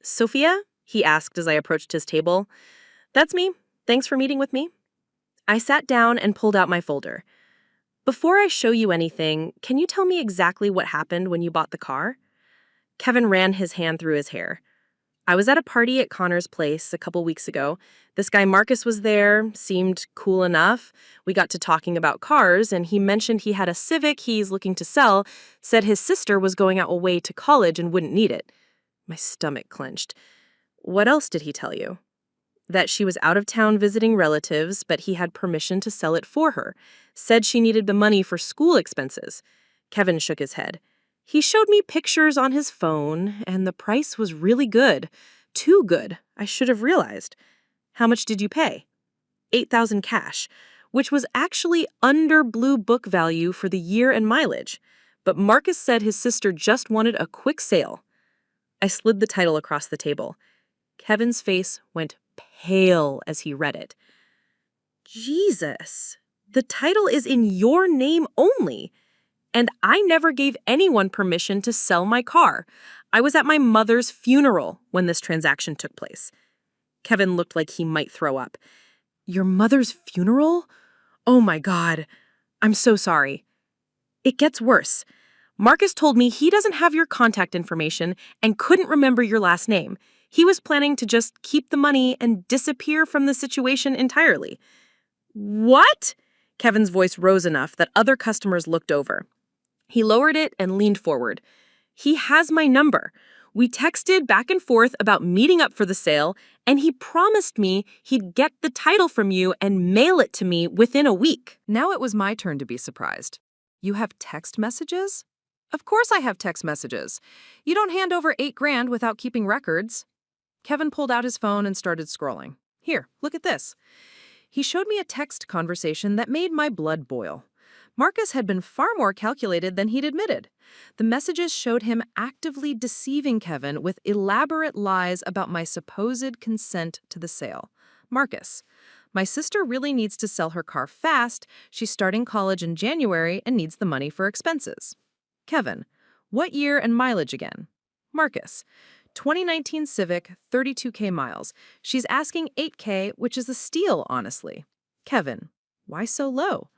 "Sophia?" he asked as I approached his table. "That's me. Thanks for meeting with me." I sat down and pulled out my folder. "Before I show you anything, can you tell me exactly what happened when you bought the car?" Kevin ran his hand through his hair. "I was at a party at Connor's place a couple weeks ago. This guy Marcus was there, seemed cool enough. We got to talking about cars, and he mentioned he had a Civic he's looking to sell, said his sister was going out away to college and wouldn't need it." My stomach clenched. "What else did he tell you?" "That she was out of town visiting relatives, but he had permission to sell it for her. Said she needed the money for school expenses." Kevin shook his head. "He showed me pictures on his phone, and the price was really good. Too good, I should have realized." "How much did you pay?" $8,000 cash, which was actually under Blue Book value for the year and mileage. But Marcus said his sister just wanted a quick sale. I slid the title across the table. Kevin's face went pale as he read it. "Jesus, the title is in your name only. And I never gave anyone permission to sell my car. I was at my mother's funeral when this transaction took place." Kevin looked like he might throw up. "Your mother's funeral? Oh my God. I'm so sorry." "It gets worse. Marcus told me he doesn't have your contact information and couldn't remember your last name. He was planning to just keep the money and disappear from the situation entirely." "What?" Kevin's voice rose enough that other customers looked over. He lowered it and leaned forward. "He has my number. We texted back and forth about meeting up for the sale, and he promised me he'd get the title from you and mail it to me within a week." Now it was my turn to be surprised. "You have text messages?" "Of course I have text messages. You don't hand over $8,000 without keeping records." Kevin pulled out his phone and started scrolling. Here, look at this. He showed me a text conversation that made my blood boil. Marcus had been far more calculated than he'd admitted. The messages showed him actively deceiving Kevin with elaborate lies about my supposed consent to the sale. Marcus: my sister really needs to sell her car fast. She's starting college in January and needs the money for expenses. Kevin: what year and mileage again? Marcus: 2019 Civic, 32K miles. She's asking 8K, which is a steal, honestly. Kevin: why so low?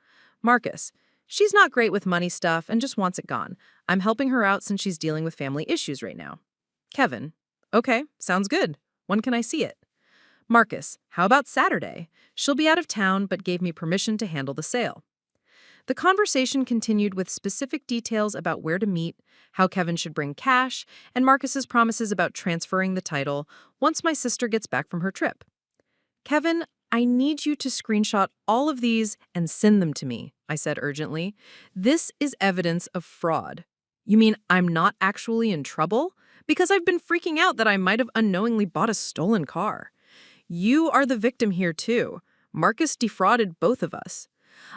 Marcus: she's not great with money stuff and just wants it gone. I'm helping her out since she's dealing with family issues right now. Kevin: okay, sounds good. When can I see it? Marcus: how about Saturday? She'll be out of town but gave me permission to handle the sale. The conversation continued with specific details about where to meet, how Kevin should bring cash, and Marcus's promises about transferring the title once my sister gets back from her trip. Kevin, I need you to screenshot all of these and send them to me, I said urgently. This is evidence of fraud. You mean I'm not actually in trouble? Because I've been freaking out that I might have unknowingly bought a stolen car. You are the victim here too. Marcus defrauded both of us.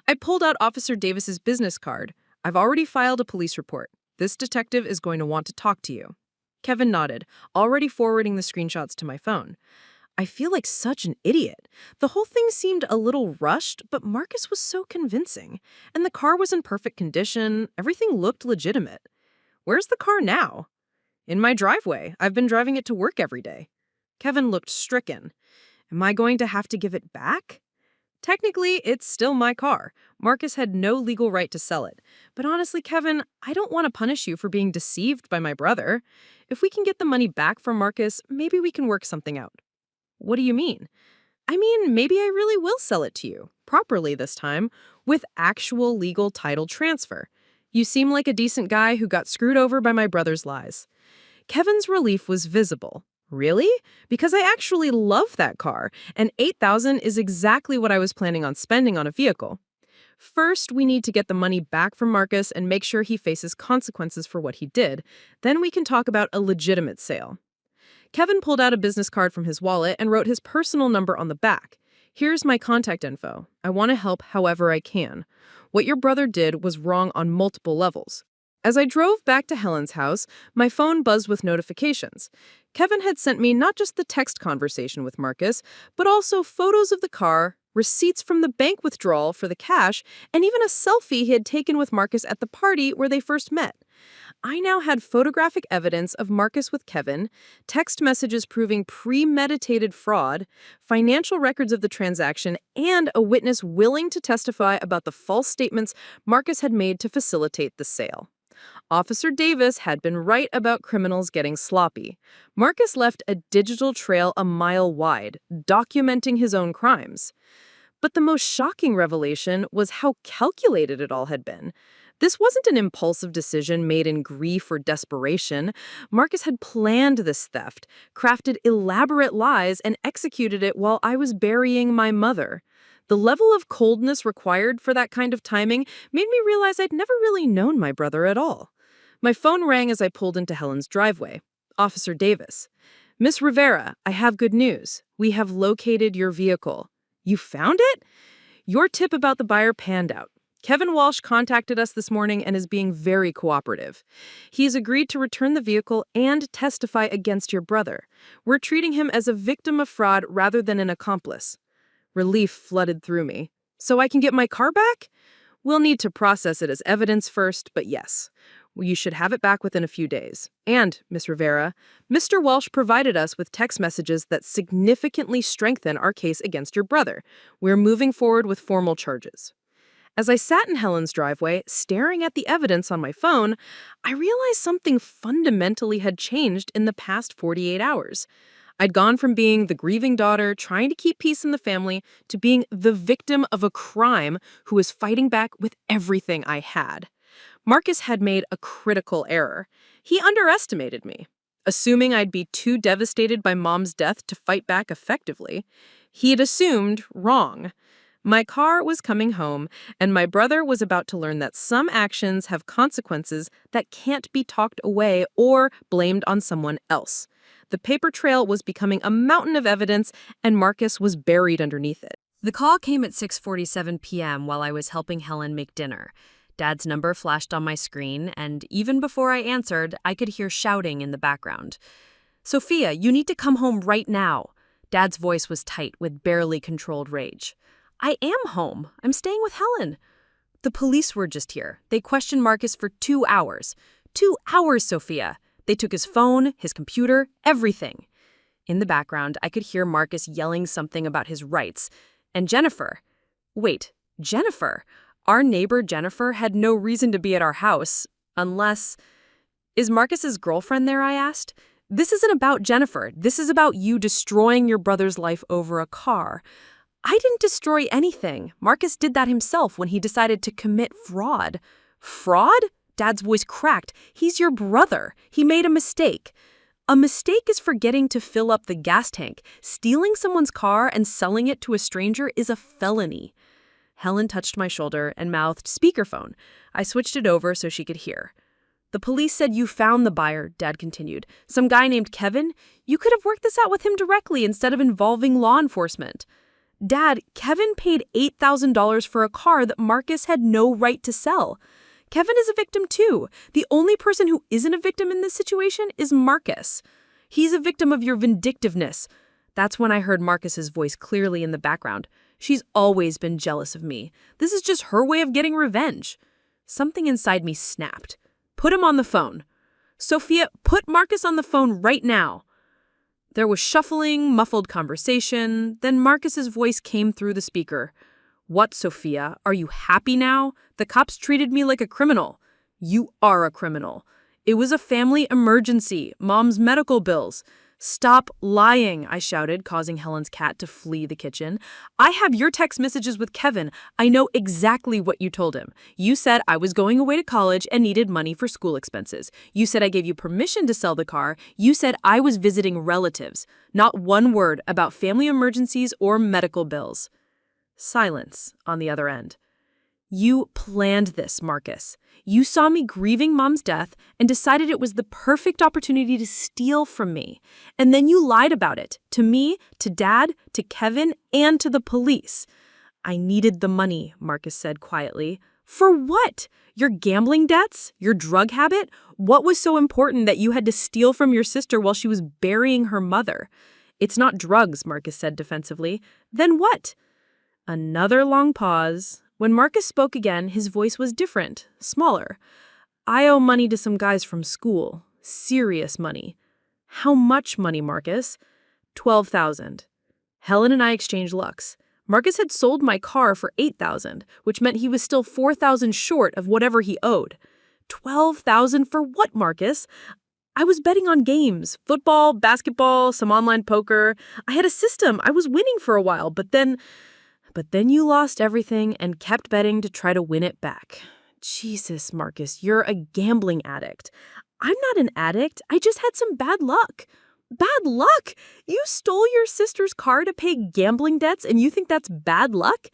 I pulled out Officer Davis's business card. I've already filed a police report. This detective is going to want to talk to you. Kevin nodded, already forwarding the screenshots to my phone. I feel like such an idiot. The whole thing seemed a little rushed, but Marcus was so convincing. And the car was in perfect condition. Everything looked legitimate. Where's the car now? In my driveway. I've been driving it to work every day. Kevin looked stricken. Am I going to have to give it back? Technically, it's still my car. Marcus had no legal right to sell it. But honestly, Kevin, I don't want to punish you for being deceived by my brother. If we can get the money back from Marcus, maybe we can work something out. What do you mean? I mean, maybe I really will sell it to you, properly this time, with actual legal title transfer. You seem like a decent guy who got screwed over by my brother's lies. Kevin's relief was visible. Really? Because I actually love that car, and $8,000 is exactly what I was planning on spending on a vehicle. First, we need to get the money back from Marcus and make sure he faces consequences for what he did. Then we can talk about a legitimate sale. Kevin pulled out a business card from his wallet and wrote his personal number on the back. Here's my contact info. I want to help however I can. What your brother did was wrong on multiple levels. As I drove back to Helen's house, my phone buzzed with notifications. Kevin had sent me not just the text conversation with Marcus, but also photos of the car, receipts from the bank withdrawal for the cash, and even a selfie he had taken with Marcus at the party where they first met. I now had photographic evidence of Marcus with Kevin, text messages proving premeditated fraud, financial records of the transaction, and a witness willing to testify about the false statements Marcus had made to facilitate the sale. Officer Davis had been right about criminals getting sloppy. Marcus left a digital trail a mile wide, documenting his own crimes. But the most shocking revelation was how calculated it all had been. This wasn't an impulsive decision made in grief or desperation. Marcus had planned this theft, crafted elaborate lies, and executed it while I was burying my mother. The level of coldness required for that kind of timing made me realize I'd never really known my brother at all. My phone rang as I pulled into Helen's driveway. Officer Davis. Miss Rivera, I have good news. We have located your vehicle. You found it? Your tip about the buyer panned out. Kevin Walsh contacted us this morning and is being very cooperative. He has agreed to return the vehicle and testify against your brother. We're treating him as a victim of fraud rather than an accomplice. Relief flooded through me. So I can get my car back? We'll need to process it as evidence first, but yes. You should have it back within a few days. And, Miss Rivera, Mr. Walsh provided us with text messages that significantly strengthen our case against your brother. We're moving forward with formal charges. As I sat in Helen's driveway, staring at the evidence on my phone, I realized something fundamentally had changed in the past 48 hours. I'd gone from being the grieving daughter trying to keep peace in the family to being the victim of a crime who was fighting back with everything I had. Marcus had made a critical error. He underestimated me. Assuming I'd be too devastated by Mom's death to fight back effectively, he had assumed wrong. My car was coming home, and my brother was about to learn that some actions have consequences that can't be talked away or blamed on someone else. The paper trail was becoming a mountain of evidence, and Marcus was buried underneath it. The call came at 6:47 p.m. while I was helping Helen make dinner. Dad's number flashed on my screen, and even before I answered, I could hear shouting in the background. "Sophia, you need to come home right now." Dad's voice was tight with barely controlled rage. "I am home. I'm staying with Helen." "The police were just here. They questioned Marcus for 2 hours. 2 hours, Sophia. They took his phone, his computer, everything." In the background, I could hear Marcus yelling something about his rights. And Jennifer. Wait, Jennifer? Our neighbor Jennifer had no reason to be at our house, unless... Is Marcus's girlfriend there, I asked? This isn't about Jennifer. This is about you destroying your brother's life over a car. I didn't destroy anything. Marcus did that himself when he decided to commit fraud. Fraud? Dad's voice cracked. He's your brother. He made a mistake. A mistake is forgetting to fill up the gas tank. Stealing someone's car and selling it to a stranger is a felony. Helen touched my shoulder and mouthed speakerphone. I switched it over so she could hear. "The police said you found the buyer," Dad continued. "Some guy named Kevin? You could have worked this out with him directly instead of involving law enforcement." "Dad, Kevin paid $8,000 for a car that Marcus had no right to sell. Kevin is a victim too. The only person who isn't a victim in this situation is Marcus. He's a victim of your vindictiveness." That's when I heard Marcus's voice clearly in the background. "She's always been jealous of me. This is just her way of getting revenge." Something inside me snapped. "Put him on the phone. Sophia, put Marcus on the phone right now." There was shuffling, muffled conversation. Then Marcus's voice came through the speaker. "What, Sophia? Are you happy now? The cops treated me like a criminal." "You are a criminal. It was a family emergency. Mom's medical bills." "Stop lying," I shouted, causing Helen's cat to flee the kitchen. "I have your text messages with Kevin. I know exactly what you told him. You said I was going away to college and needed money for school expenses. You said I gave you permission to sell the car. You said I was visiting relatives. Not one word about family emergencies or medical bills." Silence on the other end. "You planned this, Marcus. You saw me grieving Mom's death and decided it was the perfect opportunity to steal from me. And then you lied about it, to me, to Dad, to Kevin, and to the police." "I needed the money," Marcus said quietly. "For what? Your gambling debts? Your drug habit? What was so important that you had to steal from your sister while she was burying her mother?" "It's not drugs," Marcus said defensively. "Then what?" Another long pause. When Marcus spoke again, his voice was different, smaller. "I owe money to some guys from school. Serious money." "How much money, Marcus?" $12,000. Helen and I exchanged looks. Marcus had sold my car for $8,000, which meant he was still $4,000 short of whatever he owed. $12,000 for what, Marcus? I was betting on games, football, basketball, some online poker. I had a system. I was winning for a while, but then you lost everything and kept betting to try to win it back. Jesus, Marcus, you're a gambling addict. I'm not an addict. I just had some bad luck. Bad luck? You stole your sister's car to pay gambling debts and you think that's bad luck?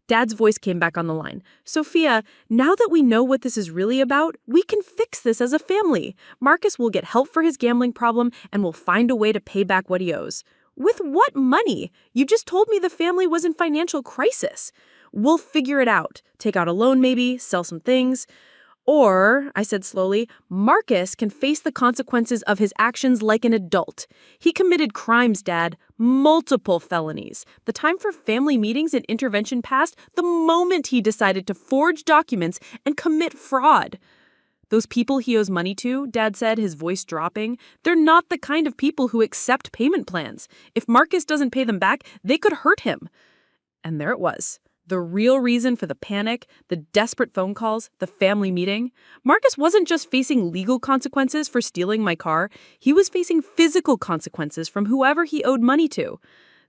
Dad's voice came back on the line. "Sophia, now that we know what this is really about, we can fix this as a family. Marcus will get help for his gambling problem and will find a way to pay back what he owes." "With what money? You just told me the family was in financial crisis." "We'll figure it out. Take out a loan maybe, sell some things." "Or," I said slowly, "Marcus can face the consequences of his actions like an adult. He committed crimes, Dad. Multiple felonies. The time for family meetings and intervention passed the moment he decided to forge documents and commit fraud." "Those people he owes money to," Dad said, his voice dropping, "they're not the kind of people who accept payment plans. If Marcus doesn't pay them back, they could hurt him." And there it was. The real reason for the panic, the desperate phone calls, the family meeting. Marcus wasn't just facing legal consequences for stealing my car. He was facing physical consequences from whoever he owed money to.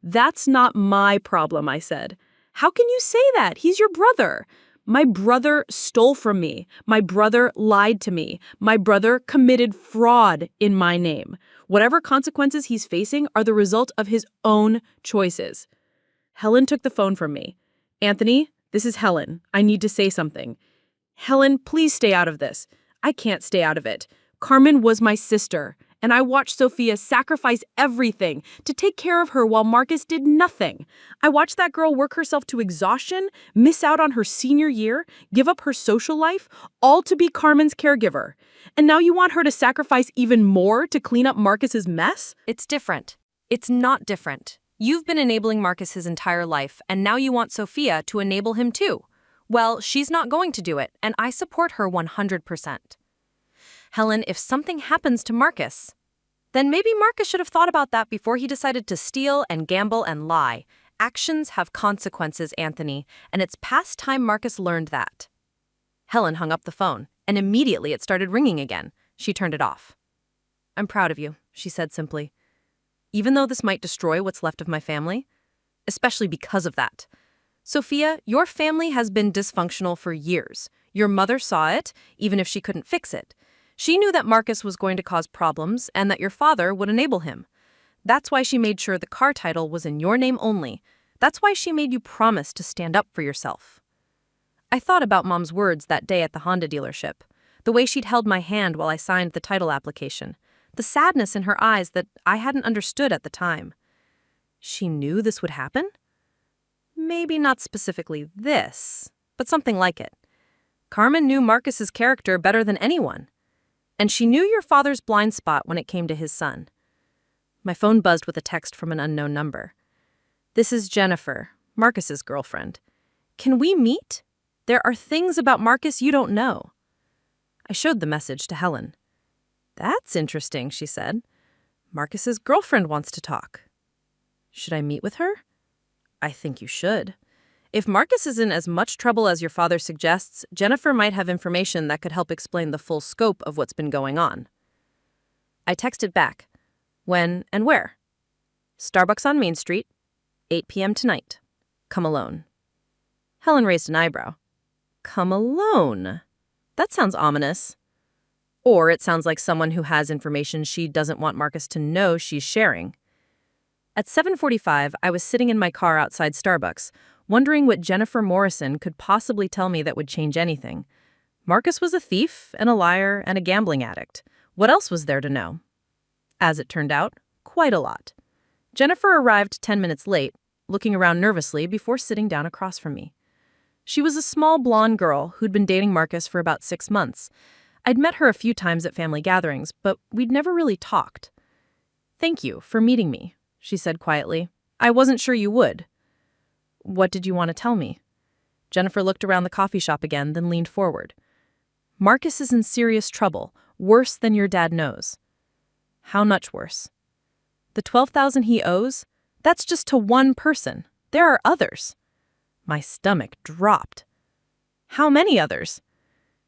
"That's not my problem," I said. "How can you say that? He's your brother." "My brother stole from me. My brother lied to me. My brother committed fraud in my name. Whatever consequences he's facing are the result of his own choices." Helen took the phone from me. Anthony, this is Helen. I need to say something. Helen, please stay out of this. I can't stay out of it. Carmen was my sister, and I watched Sophia sacrifice everything to take care of her while Marcus did nothing. I watched that girl work herself to exhaustion, miss out on her senior year, give up her social life, all to be Carmen's caregiver. And now you want her to sacrifice even more to clean up Marcus's mess? It's different. It's not different. You've been enabling Marcus his entire life, and now you want Sophia to enable him too. Well, she's not going to do it, and I support her 100%. Helen, if something happens to Marcus, then maybe Marcus should have thought about that before he decided to steal and gamble and lie. Actions have consequences, Anthony, and it's past time Marcus learned that. Helen hung up the phone, and immediately it started ringing again. She turned it off. I'm proud of you, she said simply. Even though this might destroy what's left of my family, especially because of that. Sophia, your family has been dysfunctional for years. Your mother saw it, even if she couldn't fix it. She knew that Marcus was going to cause problems and that your father would enable him. That's why she made sure the car title was in your name only. That's why she made you promise to stand up for yourself. I thought about Mom's words that day at the Honda dealership, the way she'd held my hand while I signed the title application, the sadness in her eyes that I hadn't understood at the time. She knew this would happen? Maybe not specifically this, but something like it. Carmen knew Marcus's character better than anyone. And she knew your father's blind spot when it came to his son. My phone buzzed with a text from an unknown number. This is Jennifer, Marcus's girlfriend. Can we meet? There are things about Marcus you don't know. I showed the message to Helen. That's interesting, she said. Marcus's girlfriend wants to talk. Should I meet with her? I think you should. If Marcus is in as much trouble as your father suggests, Jennifer might have information that could help explain the full scope of what's been going on. I texted back. When and where? Starbucks on Main Street, 8 p.m. tonight. Come alone. Helen raised an eyebrow. Come alone? That sounds ominous. Or it sounds like someone who has information she doesn't want Marcus to know she's sharing. At 7:45, I was sitting in my car outside Starbucks, wondering what Jennifer Morrison could possibly tell me that would change anything. Marcus was a thief and a liar and a gambling addict. What else was there to know? As it turned out, quite a lot. Jennifer arrived 10 minutes late, looking around nervously before sitting down across from me. She was a small blonde girl who'd been dating Marcus for about 6 months. I'd met her a few times at family gatherings, but we'd never really talked. Thank you for meeting me, she said quietly. I wasn't sure you would. What did you want to tell me? Jennifer looked around the coffee shop again, then leaned forward. Marcus is in serious trouble, worse than your dad knows. How much worse? The $12,000 he owes? That's just to one person. There are others. My stomach dropped. How many others?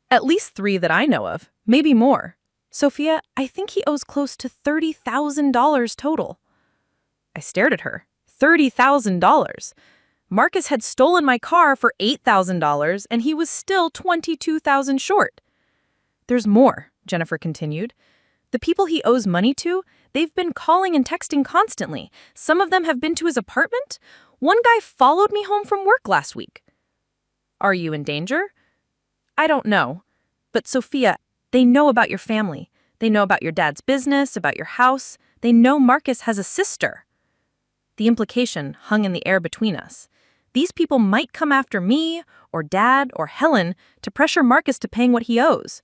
At least 3 that I know of, maybe more. Sophia, I think he owes close to $30,000 total. I stared at her. $30,000. Marcus had stolen my car for $8,000, and he was still $22,000 short. There's more, Jennifer continued. The people he owes money to, they've been calling and texting constantly. Some of them have been to his apartment. One guy followed me home from work last week. Are you in danger? I don't know. But Sophia, they know about your family. They know about your dad's business, about your house. They know Marcus has a sister. The implication hung in the air between us. These people might come after me, or Dad, or Helen to pressure Marcus to paying what he owes.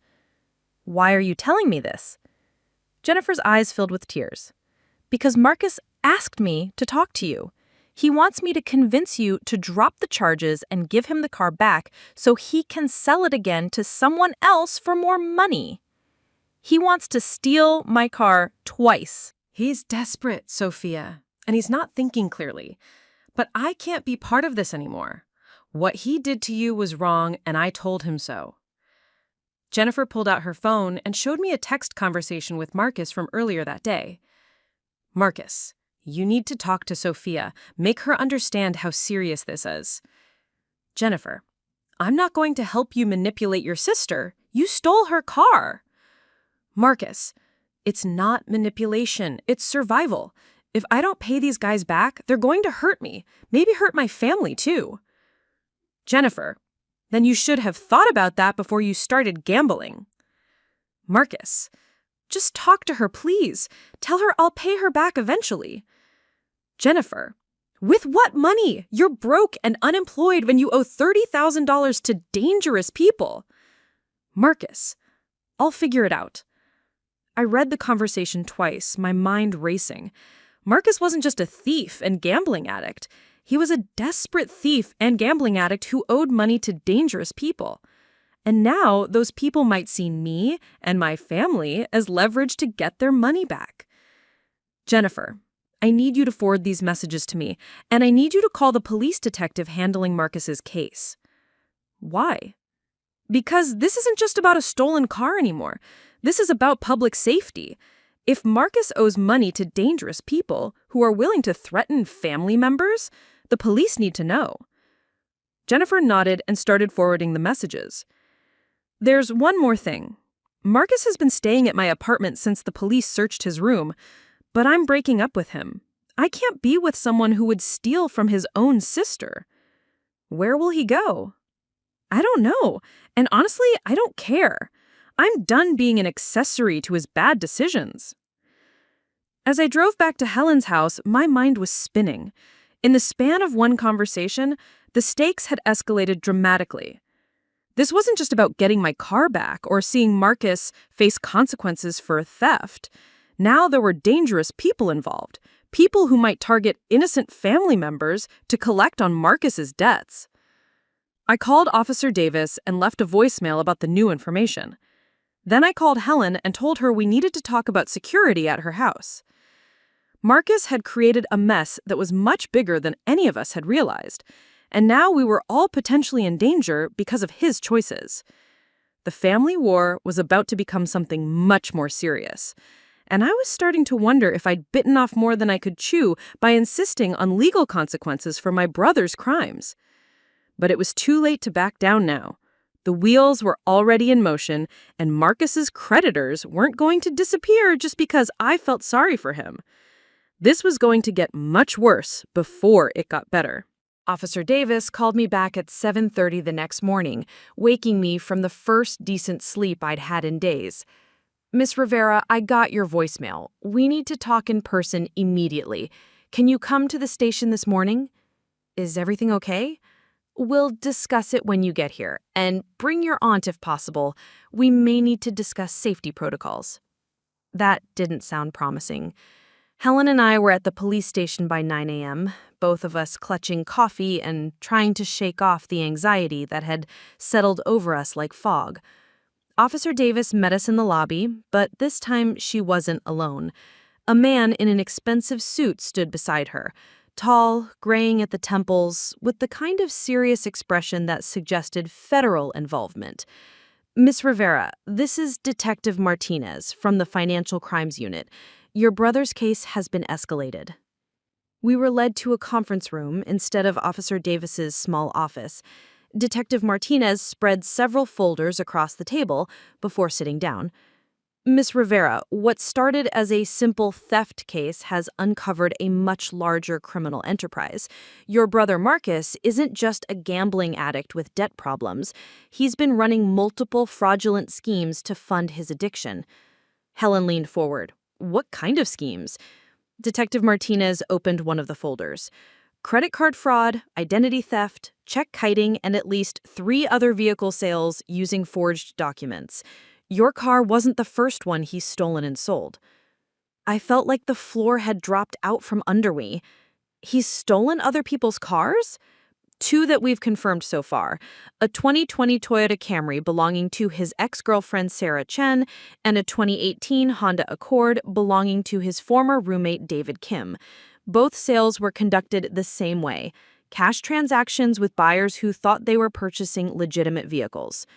Why are you telling me this? Jennifer's eyes filled with tears. Because Marcus asked me to talk to you. He wants me to convince you to drop the charges and give him the car back so he can sell it again to someone else for more money. He wants to steal my car twice. He's desperate, Sophia, and he's not thinking clearly. But I can't be part of this anymore. What he did to you was wrong, and I told him so. Jennifer pulled out her phone and showed me a text conversation with Marcus from earlier that day. Marcus, you need to talk to Sophia. Make her understand how serious this is. Jennifer, I'm not going to help you manipulate your sister. You stole her car. Marcus, it's not manipulation. It's survival. If I don't pay these guys back, they're going to hurt me. Maybe hurt my family, too. Jennifer, then you should have thought about that before you started gambling. Marcus, just talk to her, please. Tell her I'll pay her back eventually. Jennifer, with what money? You're broke and unemployed when you owe $30,000 to dangerous people. Marcus, I'll figure it out. I read the conversation twice, my mind racing. Marcus wasn't just a thief and gambling addict. He was a desperate thief and gambling addict who owed money to dangerous people. And now those people might see me and my family as leverage to get their money back. Jennifer, I need you to forward these messages to me, and I need you to call the police detective handling Marcus's case. Why? Because this isn't just about a stolen car anymore. This is about public safety. If Marcus owes money to dangerous people who are willing to threaten family members, the police need to know. Jennifer nodded and started forwarding the messages. There's one more thing. Marcus has been staying at my apartment since the police searched his room, but I'm breaking up with him. I can't be with someone who would steal from his own sister. Where will he go? I don't know, and honestly, I don't care. I'm done being an accessory to his bad decisions. As I drove back to Helen's house, my mind was spinning. In the span of one conversation, the stakes had escalated dramatically. This wasn't just about getting my car back or seeing Marcus face consequences for theft. Now there were dangerous people involved, people who might target innocent family members to collect on Marcus's debts. I called Officer Davis and left a voicemail about the new information. Then I called Helen and told her we needed to talk about security at her house. Marcus had created a mess that was much bigger than any of us had realized, and now we were all potentially in danger because of his choices. The family war was about to become something much more serious, and I was starting to wonder if I'd bitten off more than I could chew by insisting on legal consequences for my brother's crimes. But it was too late to back down now. The wheels were already in motion, and Marcus's creditors weren't going to disappear just because I felt sorry for him. This was going to get much worse before it got better. Officer Davis called me back at 7:30 the next morning, waking me from the first decent sleep I'd had in days. Miss Rivera, I got your voicemail. We need to talk in person immediately. Can you come to the station this morning? Is everything okay? We'll discuss it when you get here. And bring your aunt if possible. We may need to discuss safety protocols. That didn't sound promising. Helen and I were at the police station by 9 a.m., both of us clutching coffee and trying to shake off the anxiety that had settled over us like fog. Officer Davis met us in the lobby, but this time she wasn't alone. A man in an expensive suit stood beside her, tall, graying at the temples, with the kind of serious expression that suggested federal involvement. Miss Rivera, this is Detective Martinez from the Financial Crimes Unit. Your brother's case has been escalated. We were led to a conference room instead of Officer Davis's small office. Detective Martinez spread several folders across the table before sitting down. Miss Rivera, what started as a simple theft case has uncovered a much larger criminal enterprise. Your brother Marcus isn't just a gambling addict with debt problems. He's been running multiple fraudulent schemes to fund his addiction. Helen leaned forward. What kind of schemes? Detective Martinez opened one of the folders. Credit card fraud, identity theft, check kiting, and at least 3 other vehicle sales using forged documents. Your car wasn't the first one he's stolen and sold. I felt like the floor had dropped out from under me. He's stolen other people's cars? 2 that we've confirmed so far. A 2020 Toyota Camry belonging to his ex-girlfriend Sarah Chen and a 2018 Honda Accord belonging to his former roommate David Kim. Both sales were conducted the same way. Cash transactions with buyers who thought they were purchasing legitimate vehicles.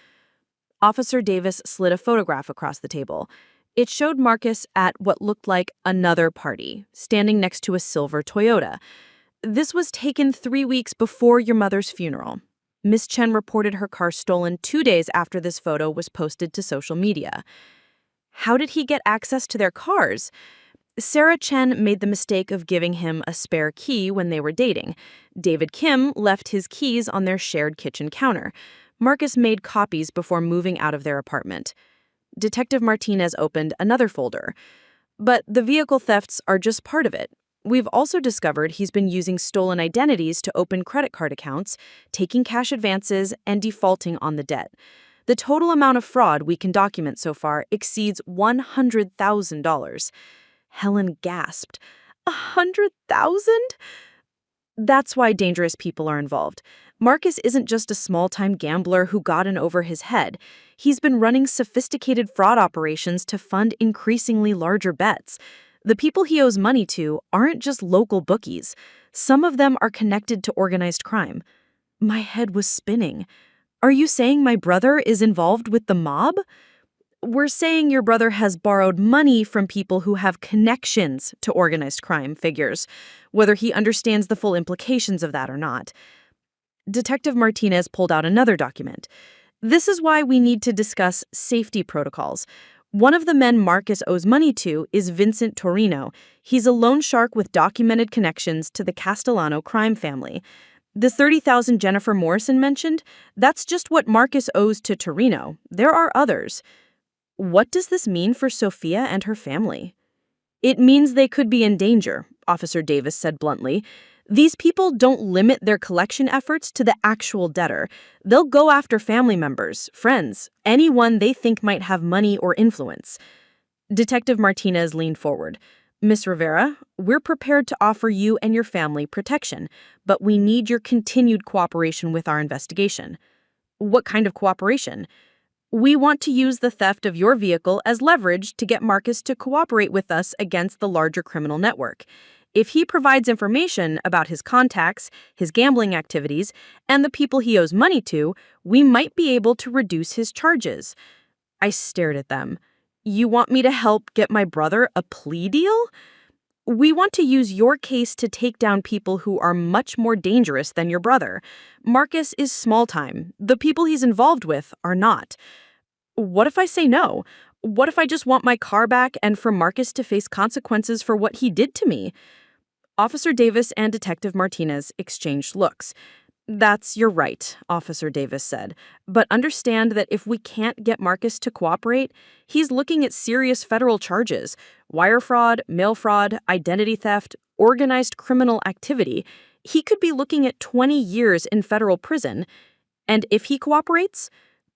Officer Davis slid a photograph across the table. It showed Marcus at what looked like another party, standing next to a silver Toyota. This was taken 3 weeks before your mother's funeral. Miss Chen reported her car stolen 2 days after this photo was posted to social media. How did he get access to their cars? Sarah Chen made the mistake of giving him a spare key when they were dating. David Kim left his keys on their shared kitchen counter. Marcus made copies before moving out of their apartment. Detective Martinez opened another folder. But the vehicle thefts are just part of it. We've also discovered he's been using stolen identities to open credit card accounts, taking cash advances, and defaulting on the debt. The total amount of fraud we can document so far exceeds $100,000. Helen gasped. $100,000? That's why dangerous people are involved. Marcus isn't just a small-time gambler who got in over his head. He's been running sophisticated fraud operations to fund increasingly larger bets. The people he owes money to aren't just local bookies. Some of them are connected to organized crime. My head was spinning. Are you saying my brother is involved with the mob? We're saying your brother has borrowed money from people who have connections to organized crime figures, whether he understands the full implications of that or not. Detective Martinez pulled out another document. This is why we need to discuss safety protocols. One of the men Marcus owes money to is Vincent Torino. He's a loan shark with documented connections to the Castellano crime family. The $30,000 Jennifer Morrison mentioned, that's just what Marcus owes to Torino. There are others. What does this mean for Sophia and her family? It means they could be in danger, Officer Davis said bluntly. These people don't limit their collection efforts to the actual debtor. They'll go after family members, friends, anyone they think might have money or influence. Detective Martinez leaned forward. Miss Rivera, we're prepared to offer you and your family protection, but we need your continued cooperation with our investigation. What kind of cooperation? We want to use the theft of your vehicle as leverage to get Marcus to cooperate with us against the larger criminal network. If he provides information about his contacts, his gambling activities, and the people he owes money to, we might be able to reduce his charges. I stared at them. You want me to help get my brother a plea deal? We want to use your case to take down people who are much more dangerous than your brother. Marcus is small-time. The people he's involved with are not. What if I say no? What if I just want my car back and for Marcus to face consequences for what he did to me? Officer Davis and Detective Martinez exchanged looks. You're right, Officer Davis said. But understand that if we can't get Marcus to cooperate, he's looking at serious federal charges: wire fraud, mail fraud, identity theft, organized criminal activity. He could be looking at 20 years in federal prison. And if he cooperates,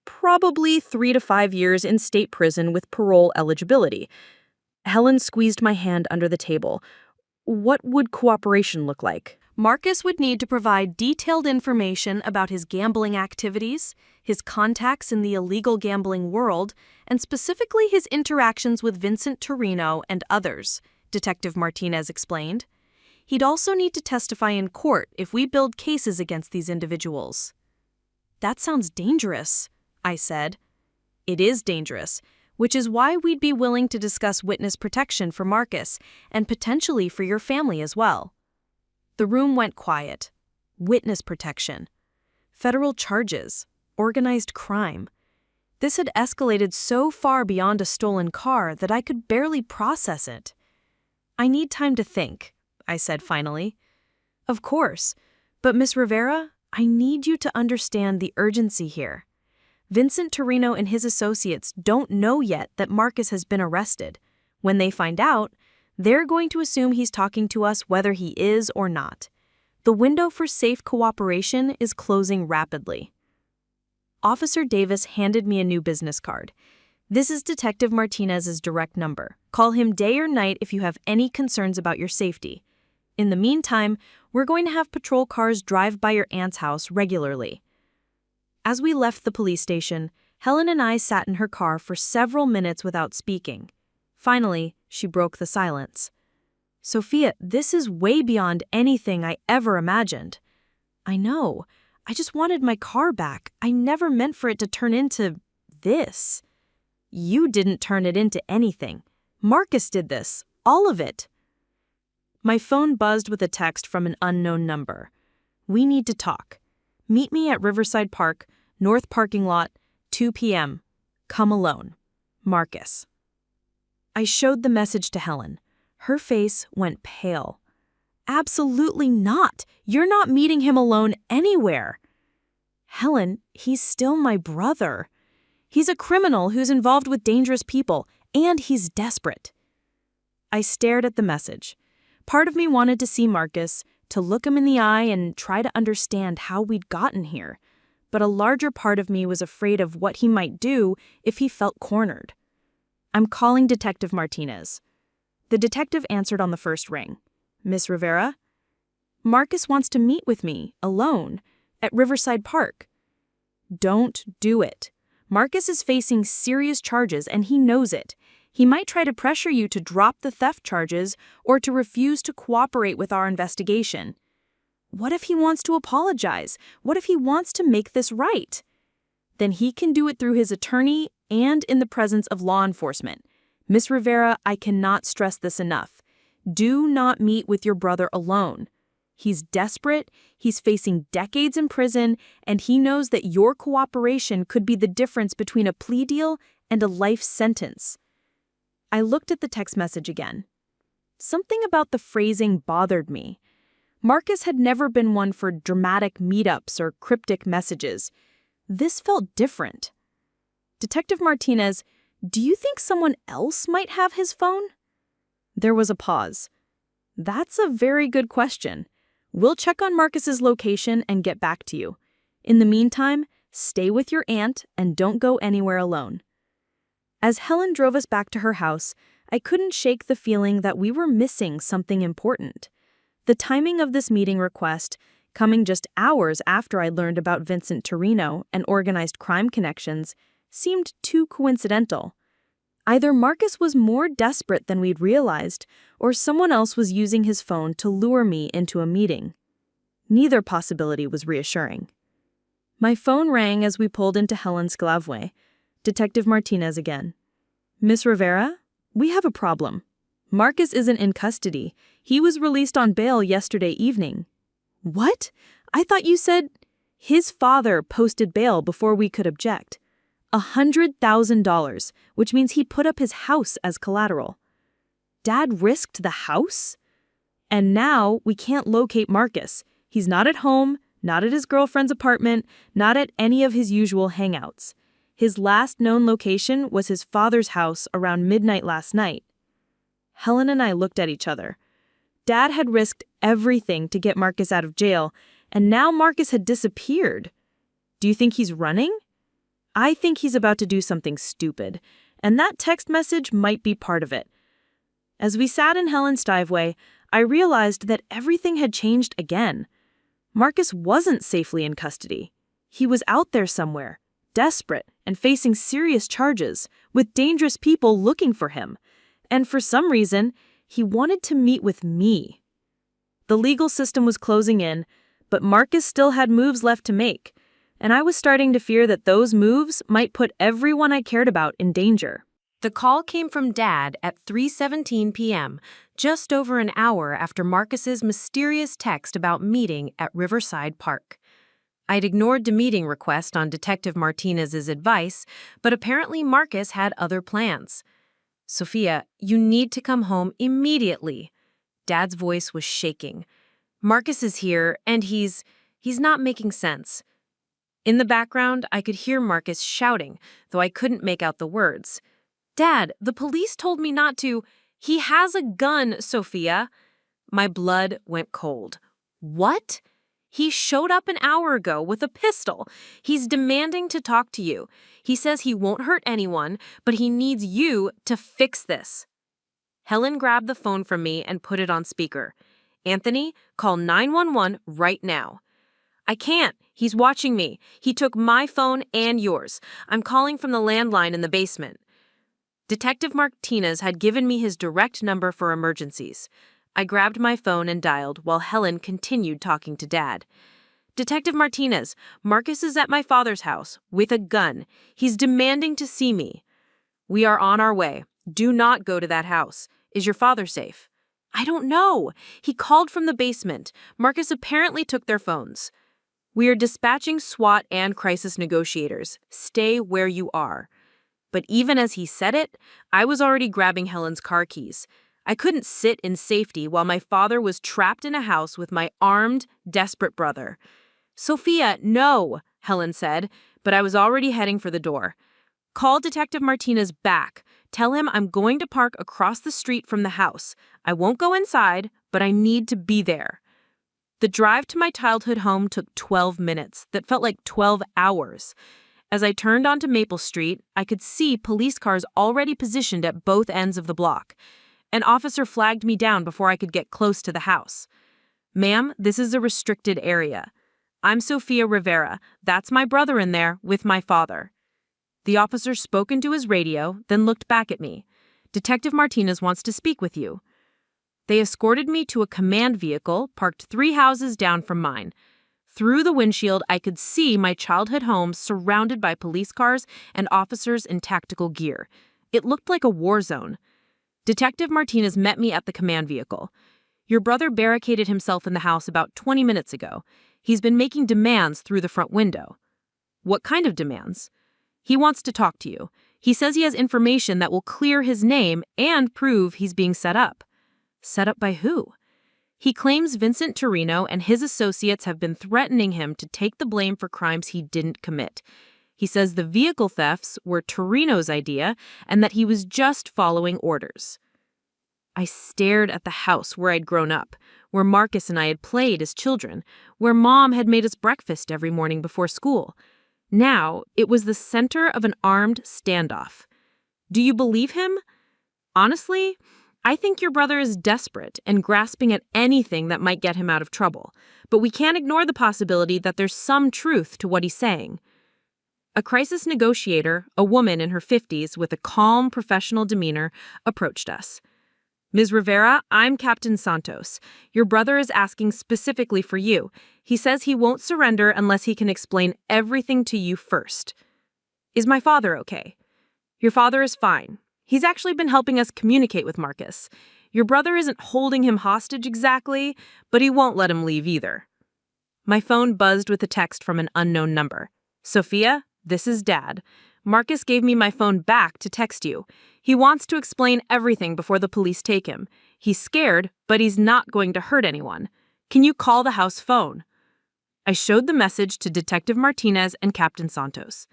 probably 3 to 5 years in state prison with parole eligibility. Helen squeezed my hand under the table. What would cooperation look like? Marcus would need to provide detailed information about his gambling activities, his contacts in the illegal gambling world, and specifically his interactions with Vincent Torino and others, Detective Martinez explained. He'd also need to testify in court if we build cases against these individuals. That sounds dangerous, I said. It is dangerous, which is why we'd be willing to discuss witness protection for Marcus and potentially for your family as well. The room went quiet. Witness protection. Federal charges. Organized crime. This had escalated so far beyond a stolen car that I could barely process it. I need time to think, I said finally. Of course, but Miss Rivera, I need you to understand the urgency here. Vincent Torino and his associates don't know yet that Marcus has been arrested. When they find out, they're going to assume he's talking to us whether he is or not. The window for safe cooperation is closing rapidly. Officer Davis handed me a new business card. This is Detective Martinez's direct number. Call him day or night if you have any concerns about your safety. In the meantime, we're going to have patrol cars drive by your aunt's house regularly. As we left the police station, Helen and I sat in her car for several minutes without speaking. Finally, she broke the silence. Sophia, this is way beyond anything I ever imagined. I know. I just wanted my car back. I never meant for it to turn into this. You didn't turn it into anything. Marcus did this. All of it. My phone buzzed with a text from an unknown number. We need to talk. Meet me at Riverside Park, North Parking Lot, 2 p.m. Come alone. Marcus. I showed the message to Helen. Her face went pale. Absolutely not. You're not meeting him alone anywhere. Helen, he's still my brother. He's a criminal who's involved with dangerous people, and he's desperate. I stared at the message. Part of me wanted to see Marcus, to look him in the eye and try to understand how we'd gotten here. But a larger part of me was afraid of what he might do if he felt cornered. I'm calling Detective Martinez. The detective answered on the first ring. Miss Rivera? Marcus wants to meet with me, alone, at Riverside Park. Don't do it. Marcus is facing serious charges and he knows it. He might try to pressure you to drop the theft charges or to refuse to cooperate with our investigation. What if he wants to apologize? What if he wants to make this right? Then he can do it through his attorney and in the presence of law enforcement. Miss Rivera, I cannot stress this enough. Do not meet with your brother alone. He's desperate, he's facing decades in prison, and he knows that your cooperation could be the difference between a plea deal and a life sentence. I looked at the text message again. Something about the phrasing bothered me. Marcus had never been one for dramatic meetups or cryptic messages. This felt different. Detective Martinez, do you think someone else might have his phone? There was a pause. That's a very good question. We'll check on Marcus's location and get back to you. In the meantime, stay with your aunt and don't go anywhere alone. As Helen drove us back to her house, I couldn't shake the feeling that we were missing something important. The timing of this meeting request, coming just hours after I learned about Vincent Torino and organized crime connections, seemed too coincidental. Either Marcus was more desperate than we'd realized, or someone else was using his phone to lure me into a meeting. Neither possibility was reassuring. My phone rang as we pulled into Helen's Glavway. Detective Martinez again. Miss Rivera, we have a problem. Marcus isn't in custody. He was released on bail yesterday evening. What? I thought you said... His father posted bail before we could object. $100,000, which means he put up his house as collateral. Dad risked the house? And now we can't locate Marcus. He's not at home, not at his girlfriend's apartment, not at any of his usual hangouts. His last known location was his father's house around midnight last night. Helen and I looked at each other. Dad had risked everything to get Marcus out of jail, and now Marcus had disappeared. Do you think he's running? I think he's about to do something stupid, and that text message might be part of it. As we sat in Helen's driveway, I realized that everything had changed again. Marcus wasn't safely in custody. He was out there somewhere, desperate and facing serious charges, with dangerous people looking for him. And for some reason, he wanted to meet with me. The legal system was closing in, but Marcus still had moves left to make, and I was starting to fear that those moves might put everyone I cared about in danger. The call came from Dad at 3:17 p.m., just over an hour after Marcus's mysterious text about meeting at Riverside Park. I'd ignored the meeting request on Detective Martinez's advice, but apparently Marcus had other plans. Sophia, you need to come home immediately. Dad's voice was shaking. Marcus is here, and he's not making sense. In the background, I could hear Marcus shouting, though I couldn't make out the words. Dad, the police told me not to. He has a gun, Sophia. My blood went cold. What? He showed up an hour ago with a pistol. He's demanding to talk to you. He says he won't hurt anyone, but he needs you to fix this. Helen grabbed the phone from me and put it on speaker. Anthony, call 911 right now. I can't. He's watching me. He took my phone and yours. I'm calling from the landline in the basement. Detective Martinez had given me his direct number for emergencies. I grabbed my phone and dialed while Helen continued talking to Dad. Detective Martinez, Marcus is at my father's house with a gun. He's demanding to see me. We are on our way. Do not go to that house. Is your father safe? I don't know. He called from the basement. Marcus apparently took their phones. We are dispatching SWAT and crisis negotiators. Stay where you are. But even as he said it, I was already grabbing Helen's car keys. I couldn't sit in safety while my father was trapped in a house with my armed, desperate brother. Sophia, no, Helen said, but I was already heading for the door. Call Detective Martinez back. Tell him I'm going to park across the street from the house. I won't go inside, but I need to be there. The drive to my childhood home took 12 minutes. That felt like 12 hours. As I turned onto Maple Street, I could see police cars already positioned at both ends of the block. An officer flagged me down before I could get close to the house. Ma'am, this is a restricted area. I'm Sophia Rivera. That's my brother in there with my father. The officer spoke into his radio, then looked back at me. Detective Martinez wants to speak with you. They escorted me to a command vehicle parked 3 houses down from mine. Through the windshield, I could see my childhood home surrounded by police cars and officers in tactical gear. It looked like a war zone. Detective Martinez met me at the command vehicle. Your brother barricaded himself in the house about 20 minutes ago. He's been making demands through the front window. What kind of demands? He wants to talk to you. He says he has information that will clear his name and prove he's being set up. Set up by who? He claims Vincent Torino and his associates have been threatening him to take the blame for crimes he didn't commit. He says the vehicle thefts were Torino's idea and that he was just following orders. I stared at the house where I'd grown up, where Marcus and I had played as children, where Mom had made us breakfast every morning before school. Now, it was the center of an armed standoff. Do you believe him? Honestly, I think your brother is desperate and grasping at anything that might get him out of trouble, but we can't ignore the possibility that there's some truth to what he's saying. A crisis negotiator, a woman in her 50s with a calm, professional demeanor, approached us. Ms. Rivera, I'm Captain Santos. Your brother is asking specifically for you. He says he won't surrender unless he can explain everything to you first. Is my father okay? Your father is fine. He's actually been helping us communicate with Marcus. Your brother isn't holding him hostage exactly, but he won't let him leave either. My phone buzzed with a text from an unknown number. Sophia, this is Dad. Marcus gave me my phone back to text you. He wants to explain everything before the police take him. He's scared, but he's not going to hurt anyone. Can you call the house phone? I showed the message to Detective Martinez and Captain Santos.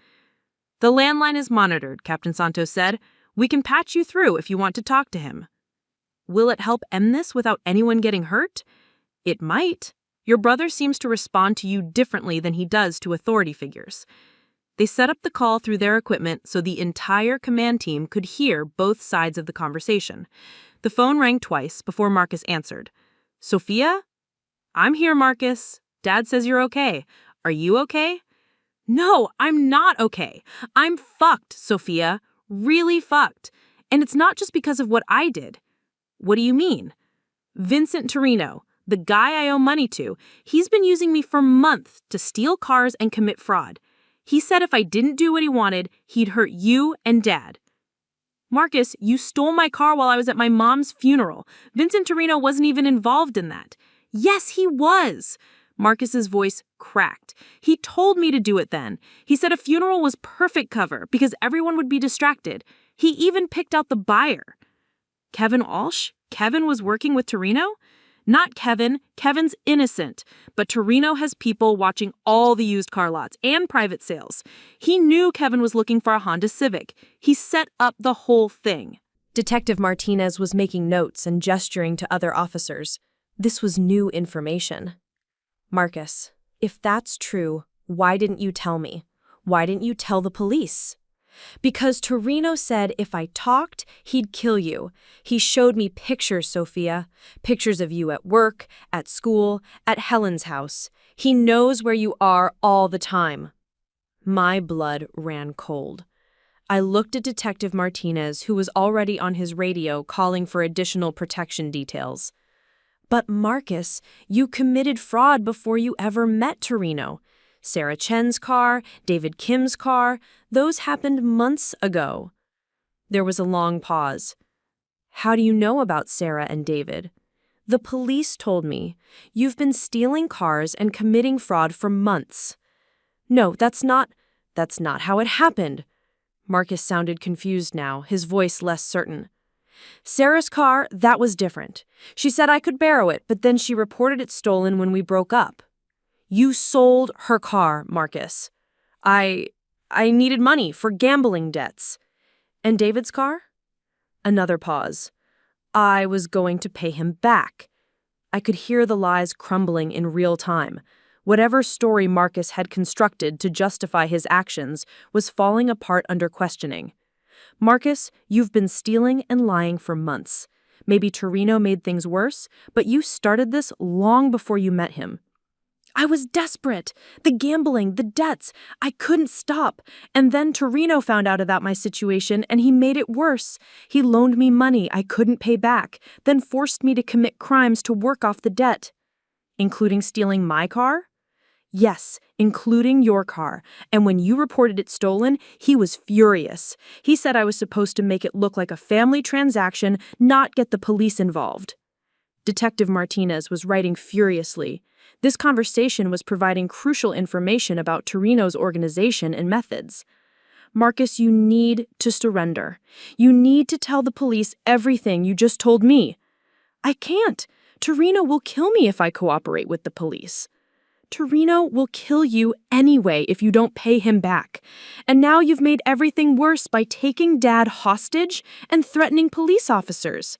The landline is monitored, Captain Santos said. We can patch you through if you want to talk to him. Will it help end this without anyone getting hurt? It might. Your brother seems to respond to you differently than he does to authority figures. They set up the call through their equipment so the entire command team could hear both sides of the conversation. The phone rang twice before Marcus answered. Sophia? I'm here, Marcus. Dad says you're okay. Are you okay? No, I'm not okay. I'm fucked, Sophia. Really fucked. And it's not just because of what I did. What do you mean? Vincent Torino, the guy I owe money to, he's been using me for months to steal cars and commit fraud. He said if I didn't do what he wanted, he'd hurt you and Dad. Marcus, you stole my car while I was at my mom's funeral. Vincent Torino wasn't even involved in that. Yes, he was. Marcus's voice cracked. He told me to do it then. He said a funeral was perfect cover because everyone would be distracted. He even picked out the buyer. Kevin Walsh? Kevin was working with Torino? Not Kevin. Kevin's innocent. But Torino has people watching all the used car lots and private sales. He knew Kevin was looking for a Honda Civic. He set up the whole thing. Detective Martinez was making notes and gesturing to other officers. This was new information. Marcus, if that's true, why didn't you tell me? Why didn't you tell the police? Because Torino said if I talked, he'd kill you. He showed me pictures, Sophia. Pictures of you at work, at school, at Helen's house. He knows where you are all the time. My blood ran cold. I looked at Detective Martinez, who was already on his radio calling for additional protection details. But Marcus, you committed fraud before you ever met Torino. Sarah Chen's car, David Kim's car, those happened months ago. There was a long pause. How do you know about Sarah and David? The police told me. You've been stealing cars and committing fraud for months. No, that's not how it happened. Marcus sounded confused now, his voice less certain. Sarah's car, that was different. She said I could borrow it, but then she reported it stolen when we broke up. You sold her car, Marcus. I needed money for gambling debts. And David's car? Another pause. I was going to pay him back. I could hear the lies crumbling in real time. Whatever story Marcus had constructed to justify his actions was falling apart under questioning. Marcus, you've been stealing and lying for months. Maybe Torino made things worse, but you started this long before you met him. I was desperate. The gambling, the debts. I couldn't stop. And then Torino found out about my situation and he made it worse. He loaned me money I couldn't pay back, then forced me to commit crimes to work off the debt. Including stealing my car? Yes, including your car. And when you reported it stolen, he was furious. He said I was supposed to make it look like a family transaction, not get the police involved. Detective Martinez was writing furiously. This conversation was providing crucial information about Torino's organization and methods. Marcus, you need to surrender. You need to tell the police everything you just told me. I can't. Torino will kill me if I cooperate with the police. Torino will kill you anyway if you don't pay him back. And now you've made everything worse by taking Dad hostage and threatening police officers.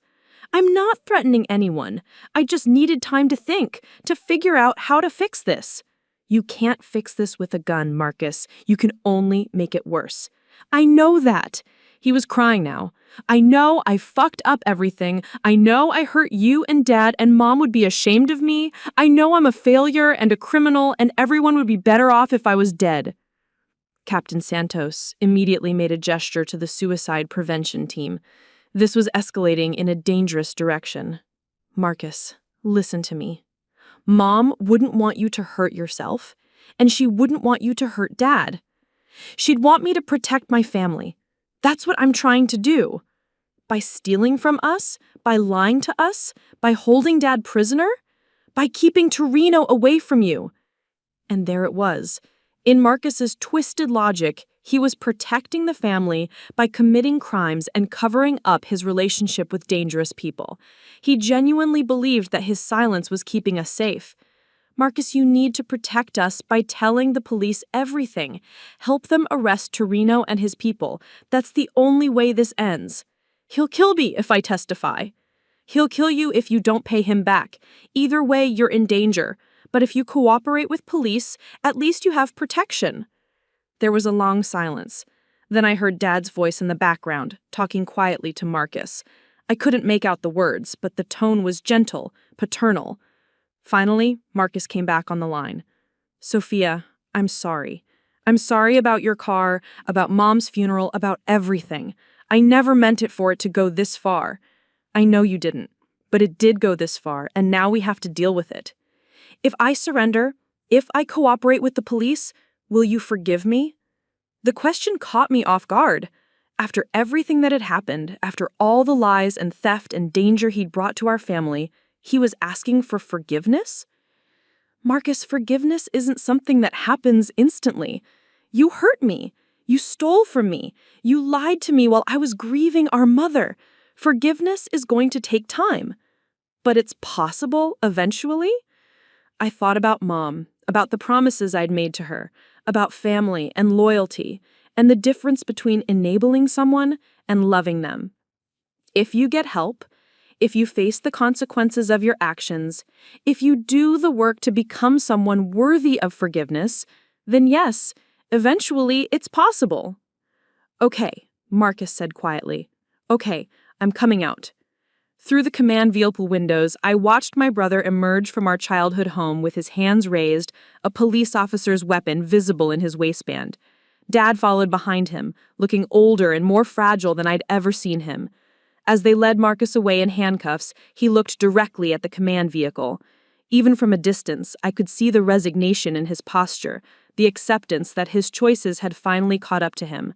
I'm not threatening anyone. I just needed time to think, to figure out how to fix this. You can't fix this with a gun, Marcus. You can only make it worse. I know that. He was crying now. I know I fucked up everything. I know I hurt you and Dad, and Mom would be ashamed of me. I know I'm a failure and a criminal, and everyone would be better off if I was dead. Captain Santos immediately made a gesture to the suicide prevention team. This was escalating in a dangerous direction. Marcus, listen to me. Mom wouldn't want you to hurt yourself, and she wouldn't want you to hurt Dad. She'd want me to protect my family. That's what I'm trying to do. By stealing from us, by lying to us, by holding Dad prisoner, by keeping Torino away from you. And there it was. In Marcus's twisted logic, he was protecting the family by committing crimes and covering up his relationship with dangerous people. He genuinely believed that his silence was keeping us safe. Marcus, you need to protect us by telling the police everything. Help them arrest Torino and his people. That's the only way this ends. He'll kill me if I testify. He'll kill you if you don't pay him back. Either way, you're in danger. But if you cooperate with police, at least you have protection. There was a long silence. Then I heard Dad's voice in the background, talking quietly to Marcus. I couldn't make out the words, but the tone was gentle, paternal. Finally, Marcus came back on the line. Sophia, I'm sorry. I'm sorry about your car, about Mom's funeral, about everything. I never meant it for it to go this far. I know you didn't, but it did go this far, and now we have to deal with it. If I surrender, if I cooperate with the police, will you forgive me? The question caught me off guard. After everything that had happened, after all the lies and theft and danger he'd brought to our family, he was asking for forgiveness? Marcus, forgiveness isn't something that happens instantly. You hurt me. You stole from me. You lied to me while I was grieving our mother. Forgiveness is going to take time. But it's possible eventually? I thought about Mom, about the promises I'd made to her, about family and loyalty, and the difference between enabling someone and loving them. If you get help, if you face the consequences of your actions, if you do the work to become someone worthy of forgiveness, then yes, eventually it's possible. Okay, Marcus said quietly. Okay, I'm coming out. Through the command vehicle windows, I watched my brother emerge from our childhood home with his hands raised, a police officer's weapon visible in his waistband. Dad followed behind him, looking older and more fragile than I'd ever seen him. As they led Marcus away in handcuffs, he looked directly at the command vehicle. Even from a distance, I could see the resignation in his posture, the acceptance that his choices had finally caught up to him.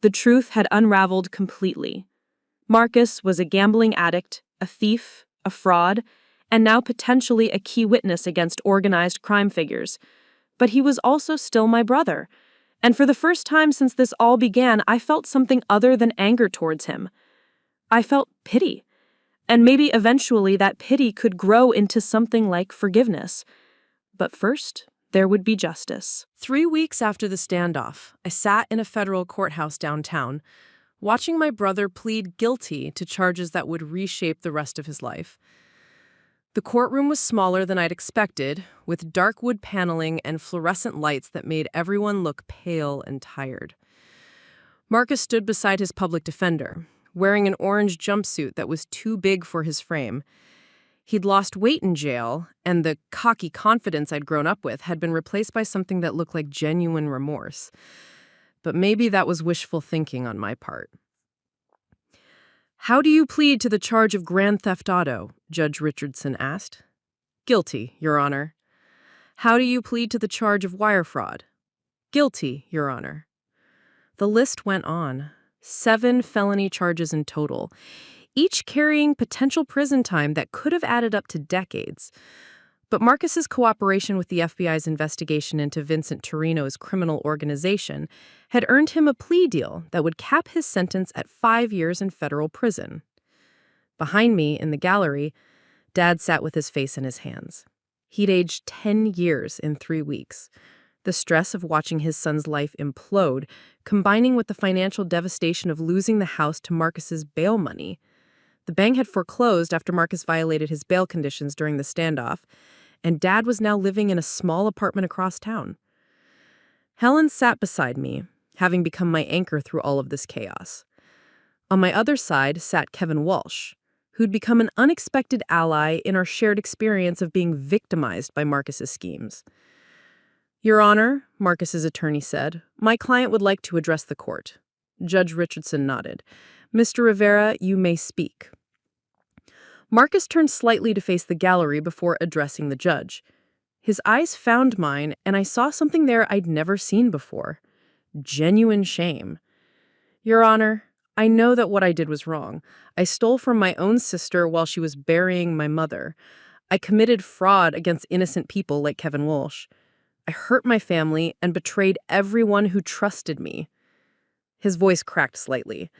The truth had unraveled completely. Marcus was a gambling addict, a thief, a fraud, and now potentially a key witness against organized crime figures. But he was also still my brother. And for the first time since this all began, I felt something other than anger towards him. I felt pity. And maybe eventually that pity could grow into something like forgiveness. But first, there would be justice. 3 weeks after the standoff, I sat in a federal courthouse downtown, watching my brother plead guilty to charges that would reshape the rest of his life. The courtroom was smaller than I'd expected, with dark wood paneling and fluorescent lights that made everyone look pale and tired. Marcus stood beside his public defender, wearing an orange jumpsuit that was too big for his frame. He'd lost weight in jail, and the cocky confidence I'd grown up with had been replaced by something that looked like genuine remorse. But maybe that was wishful thinking on my part. "How do you plead to the charge of grand theft auto?" Judge Richardson asked. "Guilty, Your Honor." "How do you plead to the charge of wire fraud?" "Guilty, Your Honor." The list went on. 7 felony charges in total, each carrying potential prison time that could have added up to decades. But Marcus's cooperation with the FBI's investigation into Vincent Torino's criminal organization had earned him a plea deal that would cap his sentence at 5 years in federal prison. Behind me in the gallery, Dad sat with his face in his hands. He'd aged 10 years in 3 weeks. The stress of watching his son's life implode, combining with the financial devastation of losing the house to Marcus's bail money. The bank had foreclosed after Marcus violated his bail conditions during the standoff, and Dad was now living in a small apartment across town. Helen sat beside me, having become my anchor through all of this chaos. On my other side sat Kevin Walsh, who'd become an unexpected ally in our shared experience of being victimized by Marcus's schemes. "Your Honor," Marcus's attorney said, "my client would like to address the court." Judge Richardson nodded. "Mr. Rivera, you may speak." Marcus turned slightly to face the gallery before addressing the judge. His eyes found mine, and I saw something there I'd never seen before. Genuine shame. "Your Honor, I know that what I did was wrong. I stole from my own sister while she was burying my mother. I committed fraud against innocent people like Kevin Walsh. I hurt my family and betrayed everyone who trusted me." His voice cracked slightly.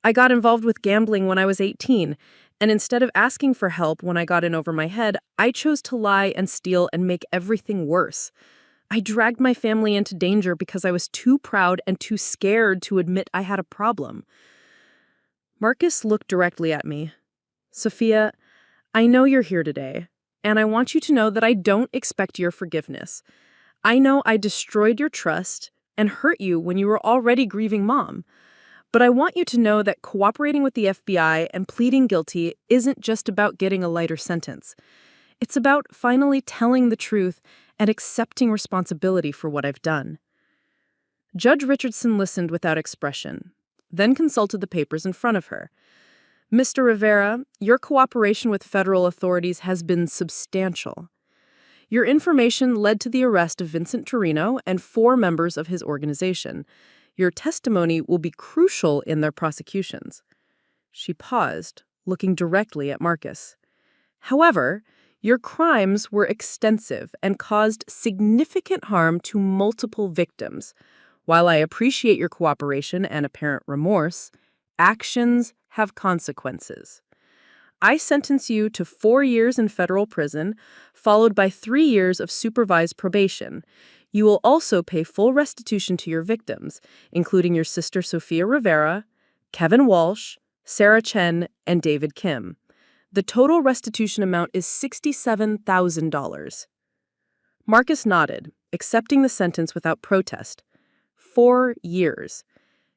"I got involved with gambling when I was 18, and instead of asking for help when I got in over my head, I chose to lie and steal and make everything worse. I dragged my family into danger because I was too proud and too scared to admit I had a problem." Marcus looked directly at me. "Sophia, I know you're here today, and I want you to know that I don't expect your forgiveness. I know I destroyed your trust and hurt you when you were already grieving Mom. But I want you to know that cooperating with the FBI and pleading guilty isn't just about getting a lighter sentence. It's about finally telling the truth and accepting responsibility for what I've done." Judge Richardson listened without expression, then consulted the papers in front of her. "Mr. Rivera, your cooperation with federal authorities has been substantial. Your information led to the arrest of Vincent Torino and 4 members of his organization. Your testimony will be crucial in their prosecutions." She paused, looking directly at Marcus. "However, your crimes were extensive and caused significant harm to multiple victims. While I appreciate your cooperation and apparent remorse, actions have consequences. I sentence you to 4 years in federal prison, followed by 3 years of supervised probation. You will also pay full restitution to your victims, including your sister Sophia Rivera, Kevin Walsh, Sarah Chen, and David Kim. The total restitution amount is $67,000. Marcus nodded, accepting the sentence without protest. 4 years.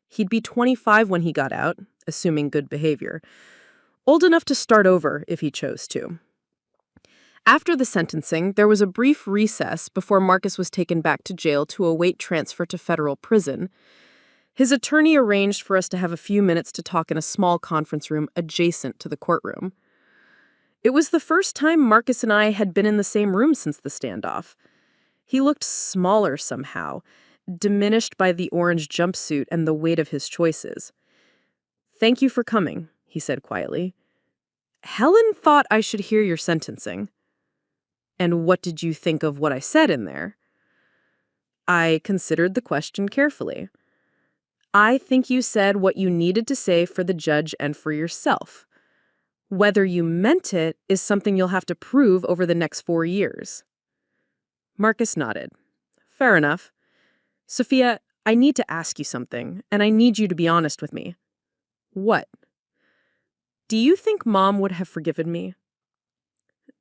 He'd be 25 when he got out, assuming good behavior. Old enough to start over if he chose to. After the sentencing, there was a brief recess before Marcus was taken back to jail to await transfer to federal prison. His attorney arranged for us to have a few minutes to talk in a small conference room adjacent to the courtroom. It was the first time Marcus and I had been in the same room since the standoff. He looked smaller somehow, diminished by the orange jumpsuit and the weight of his choices. "Thank you for coming," he said quietly. "Helen thought I should hear your sentencing." "And what did you think of what I said in there?" I considered the question carefully. I think you said what you needed to say for the judge and for yourself. Whether you meant it is something you'll have to prove over the next 4 years. Marcus nodded. Fair enough. Sophia, I need to ask you something, and I need you to be honest with me. What? Do you think Mom would have forgiven me?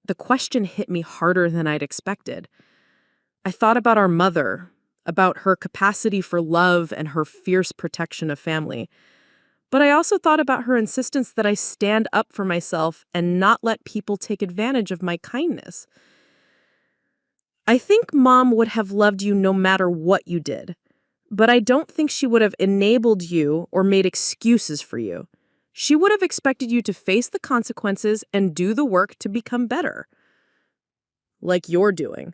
The question hit me harder than I'd expected. I thought about our mother, about her capacity for love and her fierce protection of family. But I also thought about her insistence that I stand up for myself and not let people take advantage of my kindness. I think Mom would have loved you no matter what you did, but I don't think she would have enabled you or made excuses for you. She would have expected you to face the consequences and do the work to become better. Like you're doing.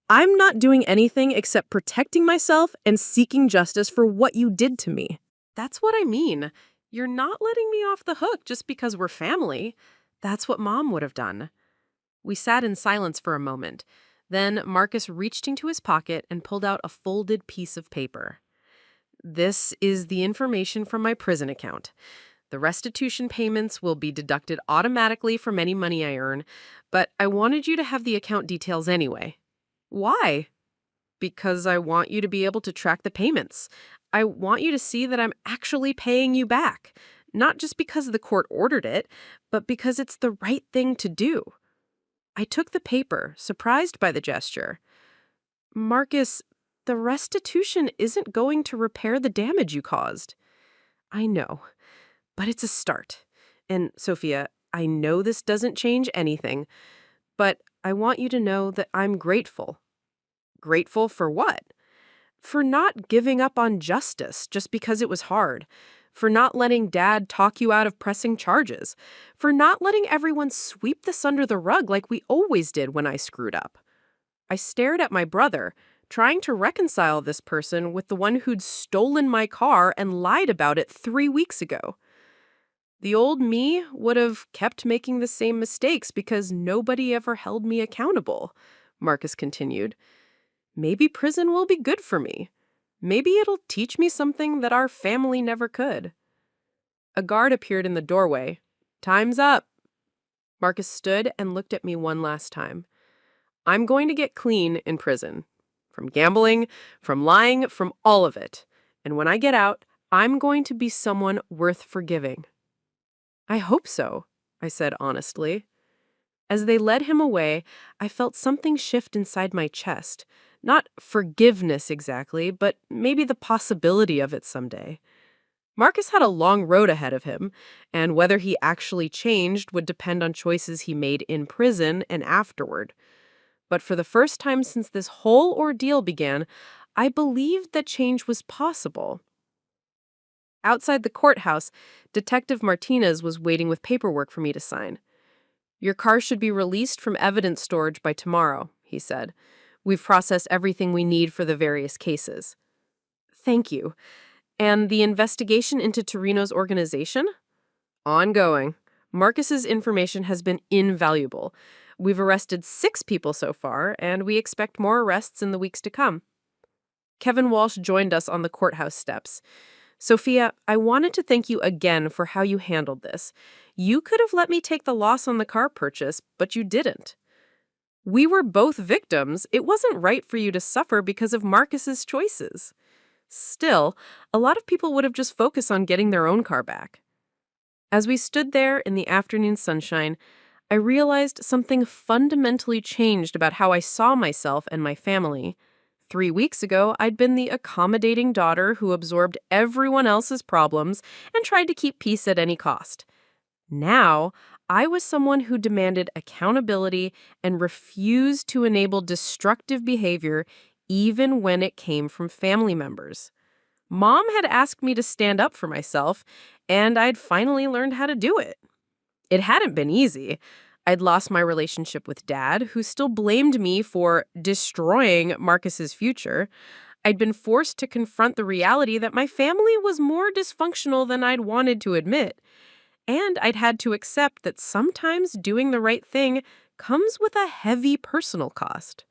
I'm not doing anything except protecting myself and seeking justice for what you did to me. That's what I mean. You're not letting me off the hook just because we're family. That's what Mom would have done. We sat in silence for a moment. Then Marcus reached into his pocket and pulled out a folded piece of paper. This is the information from my prison account. The restitution payments will be deducted automatically from any money I earn, but I wanted you to have the account details anyway. Why? Because I want you to be able to track the payments. I want you to see that I'm actually paying you back, not just because the court ordered it, but because it's the right thing to do. I took the paper, surprised by the gesture. Marcus, the restitution isn't going to repair the damage you caused. I know, but it's a start. And Sophia, I know this doesn't change anything, but I want you to know that I'm grateful. Grateful for what? For not giving up on justice just because it was hard. For not letting Dad talk you out of pressing charges. For not letting everyone sweep this under the rug like we always did when I screwed up. I stared at my brother, trying to reconcile this person with the one who'd stolen my car and lied about it 3 weeks ago. The old me would have kept making the same mistakes because nobody ever held me accountable, Marcus continued. Maybe prison will be good for me. Maybe it'll teach me something that our family never could. A guard appeared in the doorway. Time's up. Marcus stood and looked at me one last time. I'm going to get clean in prison. From gambling, from lying, from all of it. And when I get out, I'm going to be someone worth forgiving. I hope so, I said honestly. As they led him away, I felt something shift inside my chest. Not forgiveness exactly, but maybe the possibility of it someday. Marcus had a long road ahead of him, and whether he actually changed would depend on choices he made in prison and afterward. But for the first time since this whole ordeal began, I believed that change was possible. Outside the courthouse, Detective Martinez was waiting with paperwork for me to sign. Your car should be released from evidence storage by tomorrow, he said. We've processed everything we need for the various cases. Thank you. And the investigation into Torino's organization? Ongoing. Marcus's information has been invaluable. We've arrested 6 people so far, and we expect more arrests in the weeks to come. Kevin Walsh joined us on the courthouse steps. Sophia, I wanted to thank you again for how you handled this. You could have let me take the loss on the car purchase, but you didn't. We were both victims. It wasn't right for you to suffer because of Marcus's choices. Still, a lot of people would have just focused on getting their own car back. As we stood there in the afternoon sunshine, I realized something fundamentally changed about how I saw myself and my family. 3 weeks ago, I'd been the accommodating daughter who absorbed everyone else's problems and tried to keep peace at any cost. Now, I was someone who demanded accountability and refused to enable destructive behavior even when it came from family members. Mom had asked me to stand up for myself, and I'd finally learned how to do it. It hadn't been easy. I'd lost my relationship with Dad, who still blamed me for destroying Marcus's future. I'd been forced to confront the reality that my family was more dysfunctional than I'd wanted to admit. And I'd had to accept that sometimes doing the right thing comes with a heavy personal cost.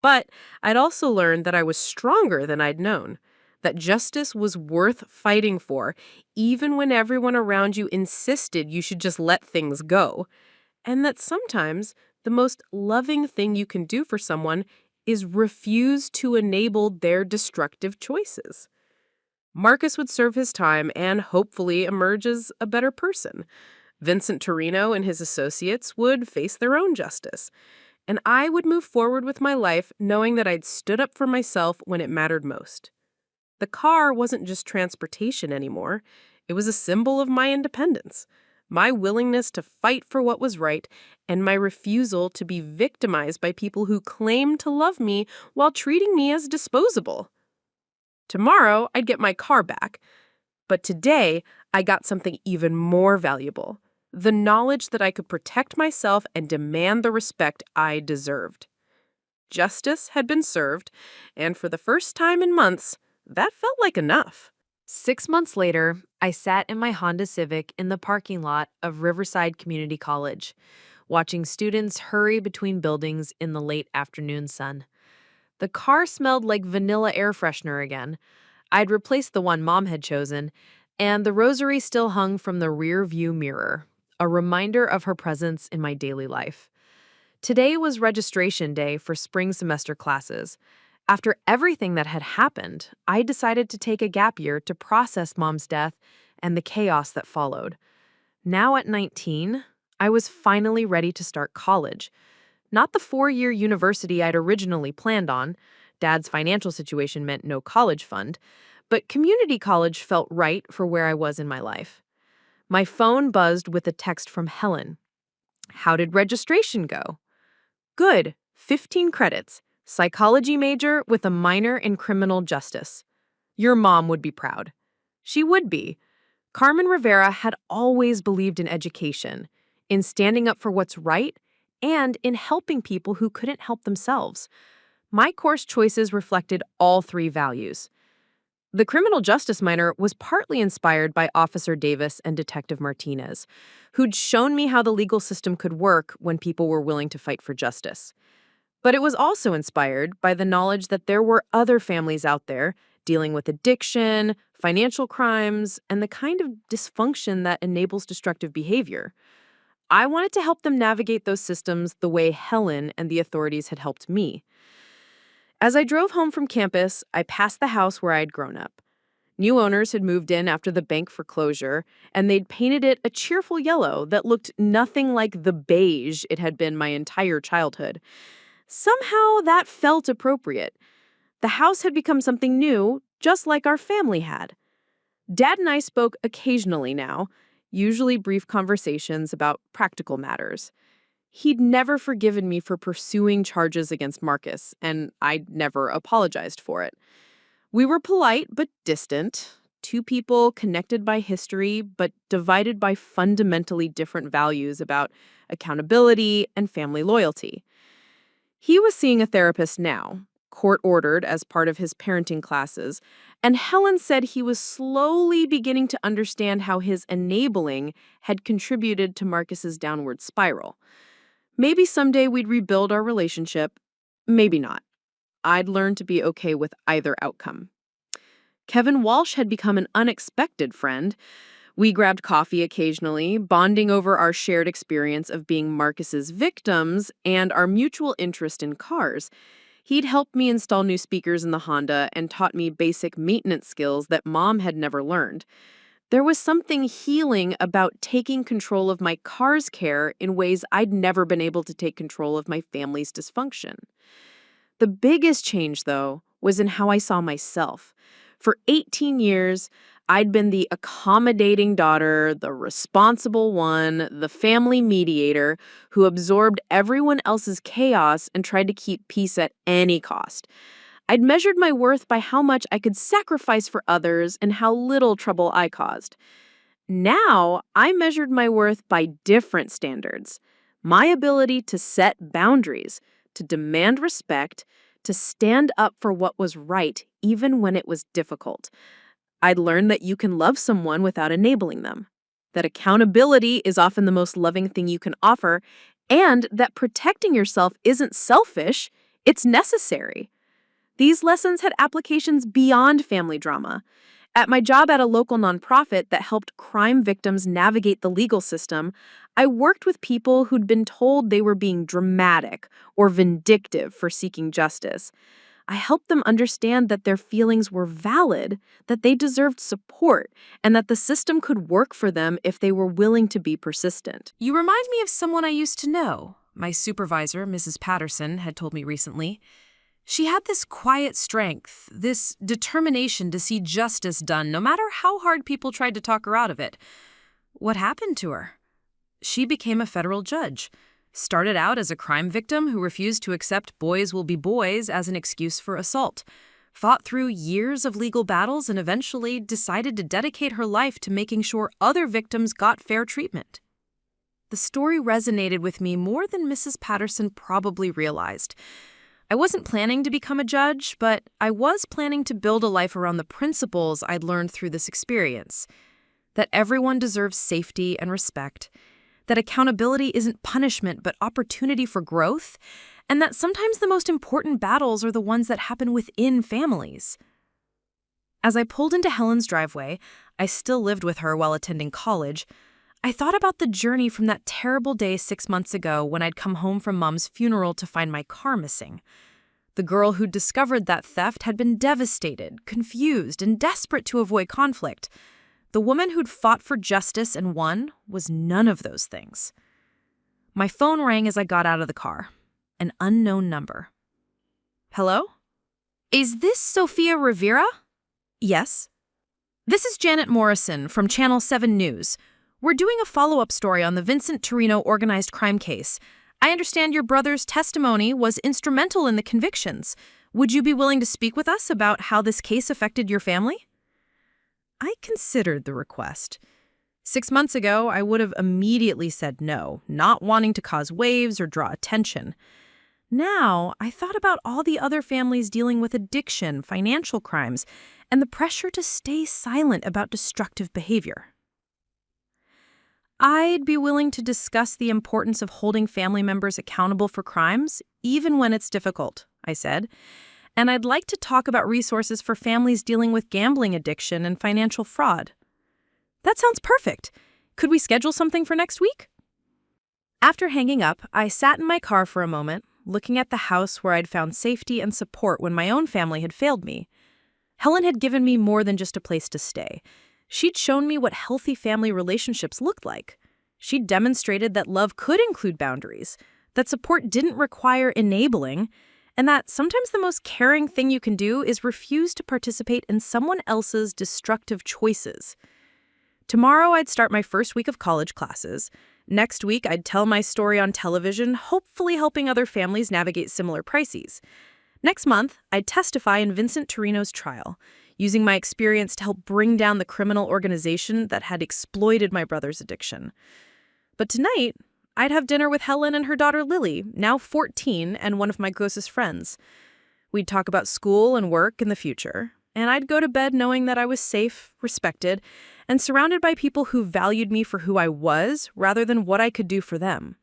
But I'd also learned that I was stronger than I'd known, that justice was worth fighting for, even when everyone around you insisted you should just let things go, and that sometimes the most loving thing you can do for someone is refuse to enable their destructive choices. Marcus would serve his time and hopefully emerge as a better person. Vincent Torino and his associates would face their own justice. And I would move forward with my life knowing that I'd stood up for myself when it mattered most. The car wasn't just transportation anymore. It was a symbol of my independence, my willingness to fight for what was right, and my refusal to be victimized by people who claimed to love me while treating me as disposable. Tomorrow, I'd get my car back. But today, I got something even more valuable: the knowledge that I could protect myself and demand the respect I deserved. Justice had been served, and for the first time in months, that felt like enough. 6 months later, I sat in my Honda Civic in the parking lot of Riverside Community College, watching students hurry between buildings in the late afternoon sun. The car smelled like vanilla air freshener again. I'd replaced the one Mom had chosen, and the rosary still hung from the rear view mirror, a reminder of her presence in my daily life. Today was registration day for spring semester classes. After everything that had happened, I decided to take a gap year to process Mom's death and the chaos that followed. Now at 19, I was finally ready to start college. Not the 4-year university I'd originally planned on. Dad's financial situation meant no college fund. But community college felt right for where I was in my life. My phone buzzed with a text from Helen. "How did registration go?" "Good, 15 credits. Psychology major with a minor in criminal justice. Your mom would be proud." She would be. Carmen Rivera had always believed in education, in standing up for what's right, and in helping people who couldn't help themselves. My course choices reflected all three values. The criminal justice minor was partly inspired by Officer Davis and Detective Martinez, who'd shown me how the legal system could work when people were willing to fight for justice. But it was also inspired by the knowledge that there were other families out there dealing with addiction, financial crimes, and the kind of dysfunction that enables destructive behavior. I wanted to help them navigate those systems the way Helen and the authorities had helped me. As I drove home from campus, I passed the house where I'd grown up. New owners had moved in after the bank foreclosure, and they'd painted it a cheerful yellow that looked nothing like the beige it had been my entire childhood. Somehow that felt appropriate. The house had become something new, just like our family had. Dad and I spoke occasionally now, usually brief conversations about practical matters. He'd never forgiven me for pursuing charges against Marcus, and I'd never apologized for it. We were polite but distant, two people connected by history but divided by fundamentally different values about accountability and family loyalty. He was seeing a therapist now, court-ordered as part of his parenting classes, and Helen said he was slowly beginning to understand how his enabling had contributed to Marcus's downward spiral. Maybe someday we'd rebuild our relationship. Maybe not. I'd learned to be okay with either outcome. Kevin Walsh had become an unexpected friend. We grabbed coffee occasionally, bonding over our shared experience of being Marcus's victims and our mutual interest in cars. He'd helped me install new speakers in the Honda and taught me basic maintenance skills that Mom had never learned. There was something healing about taking control of my car's care in ways I'd never been able to take control of my family's dysfunction. The biggest change, though, was in how I saw myself. For 18 years, I'd been the accommodating daughter, the responsible one, the family mediator who absorbed everyone else's chaos and tried to keep peace at any cost. I'd measured my worth by how much I could sacrifice for others and how little trouble I caused. Now, I measured my worth by different standards. My ability to set boundaries, to demand respect, to stand up for what was right, even when it was difficult. I'd learned that you can love someone without enabling them, that accountability is often the most loving thing you can offer, and that protecting yourself isn't selfish, it's necessary. These lessons had applications beyond family drama. At my job at a local nonprofit that helped crime victims navigate the legal system, I worked with people who'd been told they were being dramatic or vindictive for seeking justice. I helped them understand that their feelings were valid, that they deserved support, and that the system could work for them if they were willing to be persistent. You remind me of someone I used to know. My supervisor, Mrs. Patterson, had told me recently. She had this quiet strength, this determination to see justice done no matter how hard people tried to talk her out of it. What happened to her? She became a federal judge. Started out as a crime victim who refused to accept boys will be boys as an excuse for assault. Fought through years of legal battles and eventually decided to dedicate her life to making sure other victims got fair treatment. The story resonated with me more than Mrs. Patterson probably realized. I wasn't planning to become a judge, but I was planning to build a life around the principles I'd learned through this experience. That everyone deserves safety and respect, that accountability isn't punishment but opportunity for growth, and that sometimes the most important battles are the ones that happen within families. As I pulled into Helen's driveway, I still lived with her while attending college, I thought about the journey from that terrible day 6 months ago when I'd come home from Mom's funeral to find my car missing. The girl who'd discovered that theft had been devastated, confused, and desperate to avoid conflict. The woman who'd fought for justice and won was none of those things. My phone rang as I got out of the car. An unknown number. Hello? Is this Sophia Rivera? Yes. This is Janet Morrison from Channel 7 News. We're doing a follow-up story on the Vincent Torino organized crime case. I understand your brother's testimony was instrumental in the convictions. Would you be willing to speak with us about how this case affected your family? I considered the request. 6 months ago, I would have immediately said no, not wanting to cause waves or draw attention. Now, I thought about all the other families dealing with addiction, financial crimes, and the pressure to stay silent about destructive behavior. I'd be willing to discuss the importance of holding family members accountable for crimes, even when it's difficult, I said. And I'd like to talk about resources for families dealing with gambling addiction and financial fraud. That sounds perfect. Could we schedule something for next week? After hanging up, I sat in my car for a moment, looking at the house where I'd found safety and support when my own family had failed me. Helen had given me more than just a place to stay. She'd shown me what healthy family relationships looked like. She'd demonstrated that love could include boundaries, that support didn't require enabling, and that sometimes the most caring thing you can do is refuse to participate in someone else's destructive choices. Tomorrow, I'd start my first week of college classes. Next week, I'd tell my story on television, hopefully helping other families navigate similar crises. Next month, I'd testify in Vincent Torino's trial, using my experience to help bring down the criminal organization that had exploited my brother's addiction. But tonight, I'd have dinner with Helen and her daughter Lily, now 14 and one of my closest friends. We'd talk about school and work in the future, and I'd go to bed knowing that I was safe, respected, and surrounded by people who valued me for who I was rather than what I could do for them.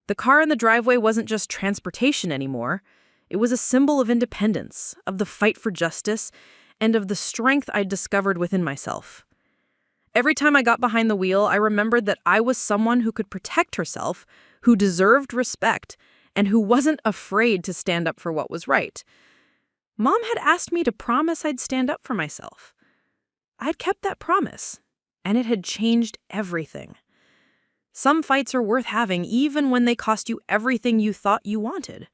The car in the driveway wasn't just transportation anymore. It was a symbol of independence, of the fight for justice, and of the strength I'd discovered within myself. Every time I got behind the wheel, I remembered that I was someone who could protect herself, who deserved respect, and who wasn't afraid to stand up for what was right. Mom had asked me to promise I'd stand up for myself. I'd kept that promise, and it had changed everything. Some fights are worth having even when they cost you everything you thought you wanted.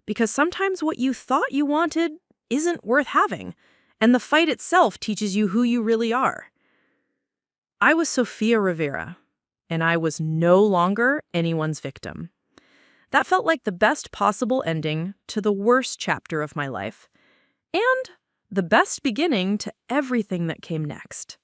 Because sometimes what you thought you wanted isn't worth having, and the fight itself teaches you who you really are. I was Sophia Rivera, and I was no longer anyone's victim. That felt like the best possible ending to the worst chapter of my life, and the best beginning to everything that came next.